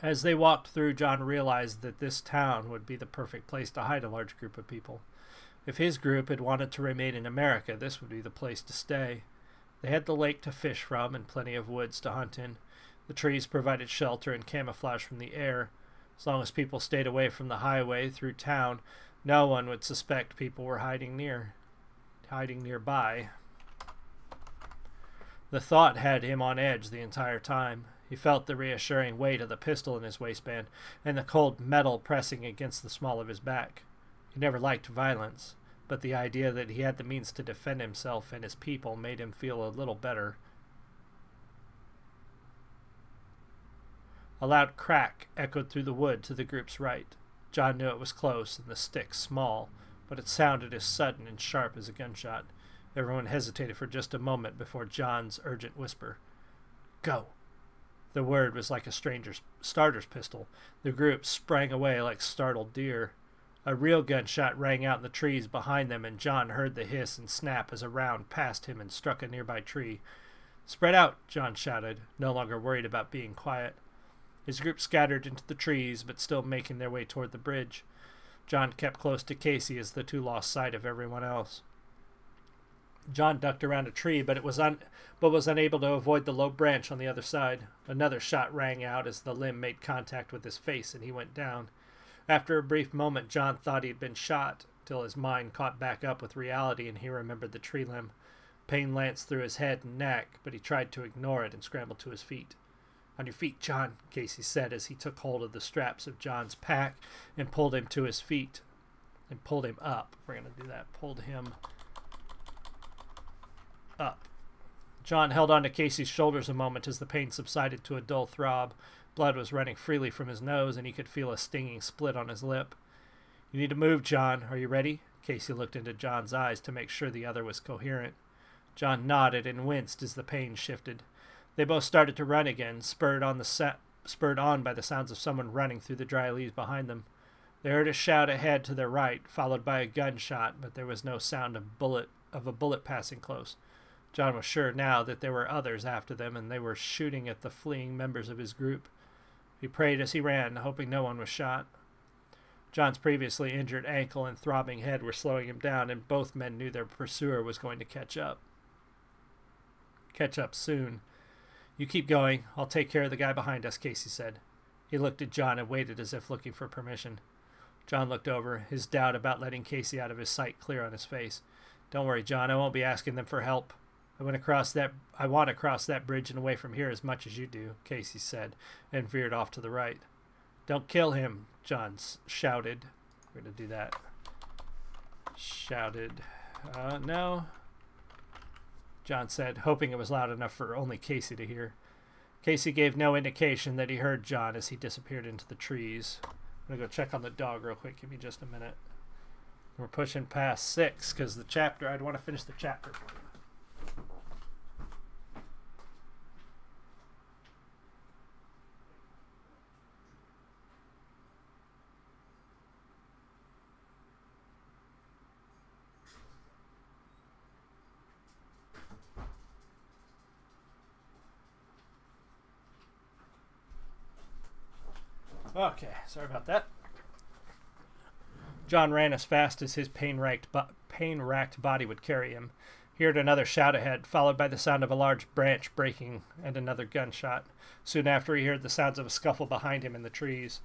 As they walked through, John realized that this town would be the perfect place to hide a large group of people. If his group had wanted to remain in America, this would be the place to stay. They had the lake to fish from and plenty of woods to hunt in. The trees provided shelter and camouflage from the air. As long as people stayed away from the highway through town, no one would suspect people were hiding nearby. The thought had him on edge the entire time. He felt the reassuring weight of the pistol in his waistband and the cold metal pressing against the small of his back. He never liked violence, but the idea that he had the means to defend himself and his people made him feel a little better. A loud crack echoed through the wood to the group's right. John knew it was close and the stick small, but it sounded as sudden and sharp as a gunshot. Everyone hesitated for just a moment before John's urgent whisper. "Go!" The word was like a starter's pistol. The group sprang away like startled deer. A real gunshot rang out in the trees behind them, and John heard the hiss and snap as a round passed him and struck a nearby tree. "Spread out!" John shouted, no longer worried about being quiet. His group scattered into the trees, but still making their way toward the bridge. John kept close to Casey as the two lost sight of everyone else. John ducked around a tree, but was unable to avoid the low branch on the other side. Another shot rang out as the limb made contact with his face, and he went down. After a brief moment, John thought he had been shot, till his mind caught back up with reality and he remembered the tree limb. Pain lanced through his head and neck, but he tried to ignore it and scrambled to his feet. "On your feet, John," Casey said as he took hold of the straps of John's pack and pulled him to his feet. And pulled him up. We're going to do that. Pulled him up. John held on to Casey's shoulders a moment as the pain subsided to a dull throb. Blood was running freely from his nose, and he could feel a stinging split on his lip. "You need to move, John. Are you ready?" Casey looked into John's eyes to make sure the other was coherent. John nodded and winced as the pain shifted. They both started to run again, spurred on by the sounds of someone running through the dry leaves behind them. They heard a shout ahead to their right, followed by a gunshot, but there was no sound of a bullet passing close. John was sure now that there were others after them, and they were shooting at the fleeing members of his group. He prayed as he ran, hoping no one was shot. John's previously injured ankle and throbbing head were slowing him down, and both men knew their pursuer was going to catch up. Catch up soon. "You keep going. I'll take care of the guy behind us," Casey said. He looked at John and waited as if looking for permission. John looked over, his doubt about letting Casey out of his sight clear on his face. "Don't worry, John. I won't be asking them for help. I want to cross that bridge and away from here as much as you do," Casey said, and veered off to the right. "Don't kill him," John shouted. We're going to do that. Shouted. No. John said, hoping it was loud enough for only Casey to hear. Casey gave no indication that he heard John as he disappeared into the trees. I'm going to go check on the dog real quick. Give me just a minute. We're pushing past 6 because I'd want to finish the chapter for you. Okay, sorry about that. John ran as fast as his pain-racked body would carry him. He heard another shout ahead, followed by the sound of a large branch breaking and another gunshot. Soon after, he heard the sounds of a scuffle behind him in the trees.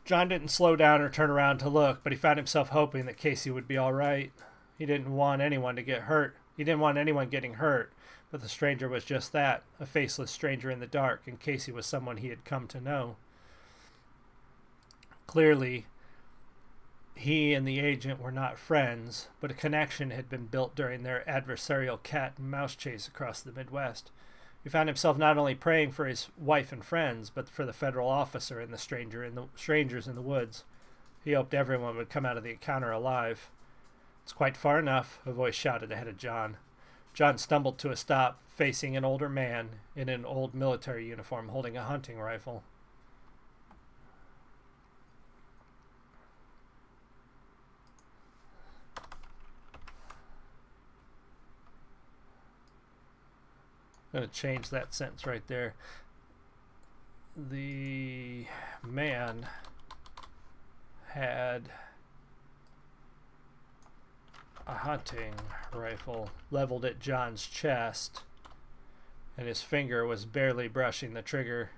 John didn't slow down or turn around to look, but he found himself hoping that Casey would be all right. He didn't want anyone to get hurt. He didn't want anyone getting hurt, But the stranger was just that, a faceless stranger in the dark, and Casey was someone he had come to know. Clearly, he and the agent were not friends, but a connection had been built during their adversarial cat and mouse chase across the Midwest. He found himself not only praying for his wife and friends, but for the federal officer and the strangers in the woods. He hoped everyone would come out of the encounter alive. "It's quite far enough," a voice shouted ahead of John. John stumbled to a stop, facing an older man in an old military uniform holding a hunting rifle. I'm going to change that sentence right there. The man had a hunting rifle leveled at John's chest, and his finger was barely brushing the trigger.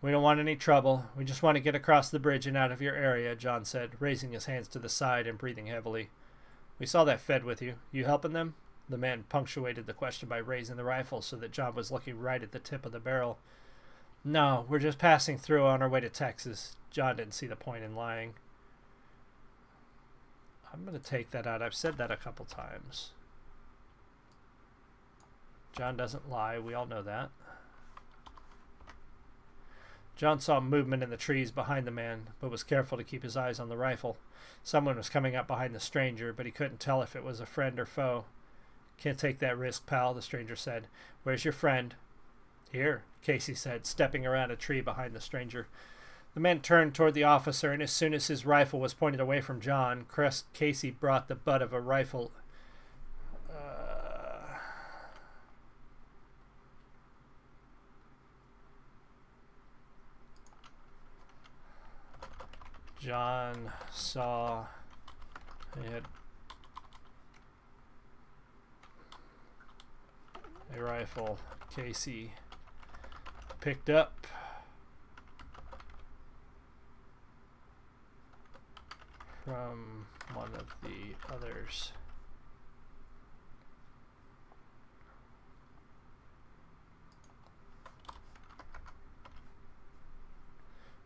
"We don't want any trouble. We just want to get across the bridge and out of your area," John said, raising his hands to the side and breathing heavily. "We saw that Fed with you. You helping them?" The man punctuated the question by raising the rifle so that John was looking right at the tip of the barrel. "No, we're just passing through on our way to Texas." John didn't see the point in lying. I'm going to take that out. I've said that a couple times. John doesn't lie. We all know that. John saw movement in the trees behind the man, but was careful to keep his eyes on the rifle. Someone was coming up behind the stranger, but he couldn't tell if it was a friend or foe. "Can't take that risk, pal," the stranger said. "Where's your friend?" "Here," Casey said, stepping around a tree behind the stranger. The man turned toward the officer, and as soon as his rifle was pointed away from John, Casey brought the butt of a rifle. John saw it. A rifle Casey picked up from one of the others.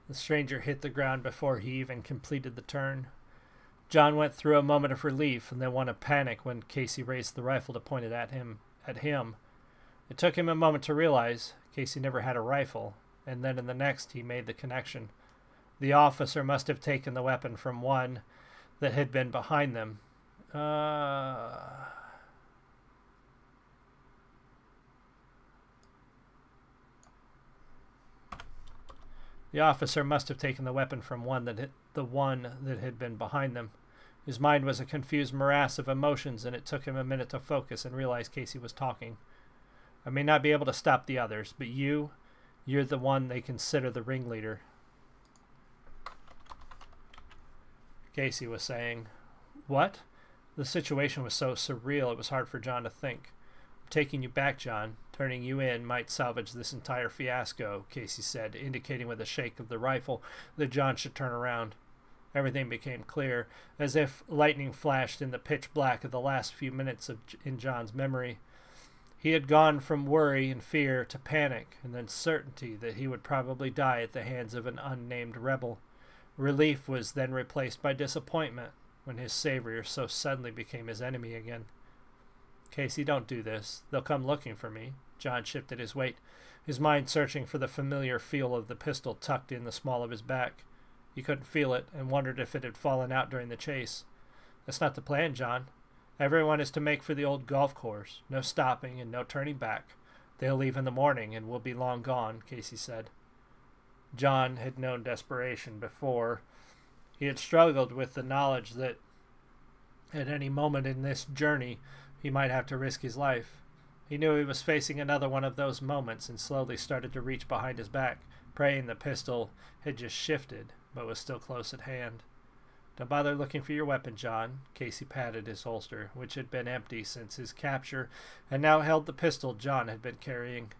The stranger hit the ground before he even completed the turn. John went through a moment of relief and then one of panic when Casey raised the rifle to point it at him. It took him a moment to realize Casey never had a rifle, and then in the next he made the connection. The officer must have taken the weapon from one that had been behind them. The officer must have taken the weapon from the one that had been behind them. His mind was a confused morass of emotions, and it took him a minute to focus and realize Casey was talking. "I may not be able to stop the others, but you're the one they consider the ringleader," Casey was saying. "What?" The situation was so surreal it was hard for John to think. "I'm taking you back, John. Turning you in might salvage this entire fiasco," Casey said, indicating with a shake of the rifle that John should turn around. Everything became clear, as if lightning flashed in the pitch black of the last few minutes in John's memory. He had gone from worry and fear to panic, and then certainty that he would probably die at the hands of an unnamed rebel. Relief was then replaced by disappointment when his savior so suddenly became his enemy again. "Casey, don't do this. They'll come looking for me." John shifted his weight, his mind searching for the familiar feel of the pistol tucked in the small of his back. He couldn't feel it and wondered if it had fallen out during the chase. "That's not the plan, John. Everyone is to make for the old golf course. No stopping and no turning back. They'll leave in the morning and we'll be long gone," Casey said. John had known desperation before. He had struggled with the knowledge that at any moment in this journey he might have to risk his life. He knew he was facing another one of those moments and slowly started to reach behind his back, praying the pistol had just shifted, but was still close at hand. "Don't bother looking for your weapon, John." Casey patted his holster, which had been empty since his capture, and now held the pistol John had been carrying.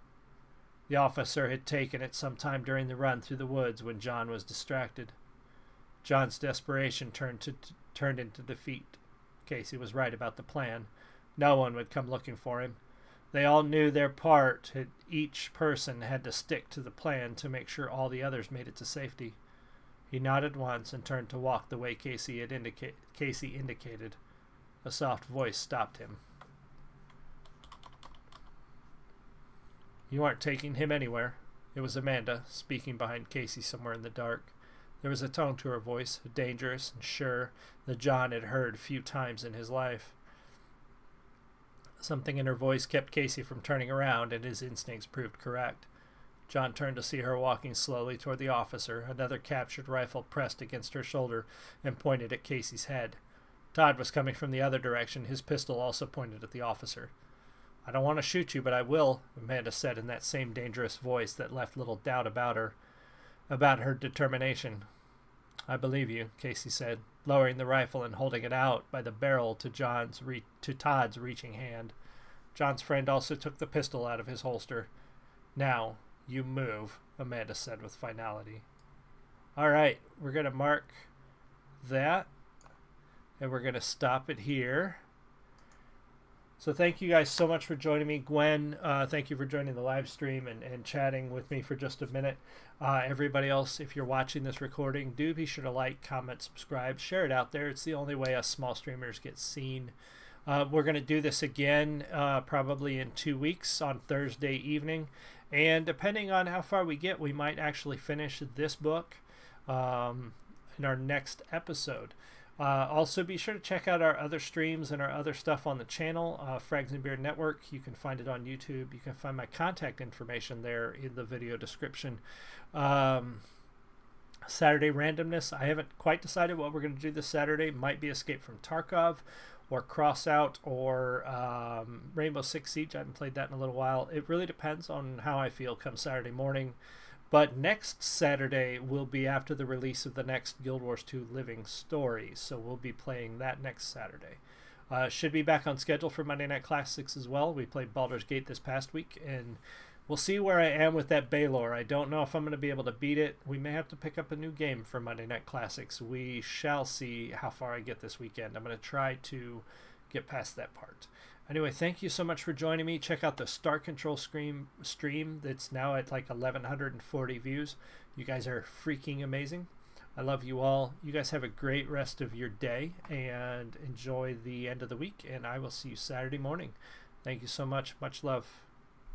The officer had taken it sometime during the run through the woods when John was distracted. John's desperation turned into defeat. Casey was right about the plan. No one would come looking for him. They all knew their part. Each person had to stick to the plan to make sure all the others made it to safety. He nodded once and turned to walk the way Casey indicated. A soft voice stopped him. You aren't taking him anywhere. It was Amanda, speaking behind Casey somewhere in the dark. There was a tone to her voice, dangerous and sure, that John had heard few times in his life. Something in her voice kept Casey from turning around, and his instincts proved correct. John turned to see her walking slowly toward the officer, another captured rifle pressed against her shoulder and pointed at Casey's head. Todd was coming from the other direction, his pistol also pointed at the officer. I don't want to shoot you, but I will, Amanda said in that same dangerous voice that left little doubt about her determination. I believe you, Casey said, lowering the rifle and holding it out by the barrel to Todd's reaching hand. John's friend also took the pistol out of his holster. Now, you move, Amanda said with finality. All right, we're going to mark that, and we're going to stop it here. So thank you guys so much for joining me. Gwen, thank you for joining the live stream and chatting with me for just a minute. Everybody else, if you're watching this recording, do be sure to like, comment, subscribe, share it out there. It's the only way us small streamers get seen. We're going to do this again probably in 2 weeks on Thursday evening. And depending on how far we get, we might actually finish this book in our next episode. Also, be sure to check out our other streams and our other stuff on the channel, Frags and Beard Network. You can find it on YouTube. You can find my contact information there in the video description. Saturday randomness. I haven't quite decided what we're going to do this Saturday. Might be Escape from Tarkov or Crossout or Rainbow Six Siege. I haven't played that in a little while. It really depends on how I feel come Saturday morning. But next Saturday will be after the release of the next Guild Wars 2 Living Stories, so we'll be playing that next Saturday. Should be back on schedule for Monday Night Classics as well. We played Baldur's Gate this past week, and we'll see where I am with that Baylor. I don't know if I'm going to be able to beat it. We may have to pick up a new game for Monday Night Classics. We shall see how far I get this weekend. I'm going to try to get past that part. Anyway, thank you so much for joining me. Check out the Star Control stream that's now at like 1,140 views. You guys are freaking amazing. I love you all. You guys have a great rest of your day and enjoy the end of the week, and I will see you Saturday morning. Thank you so much. Much love.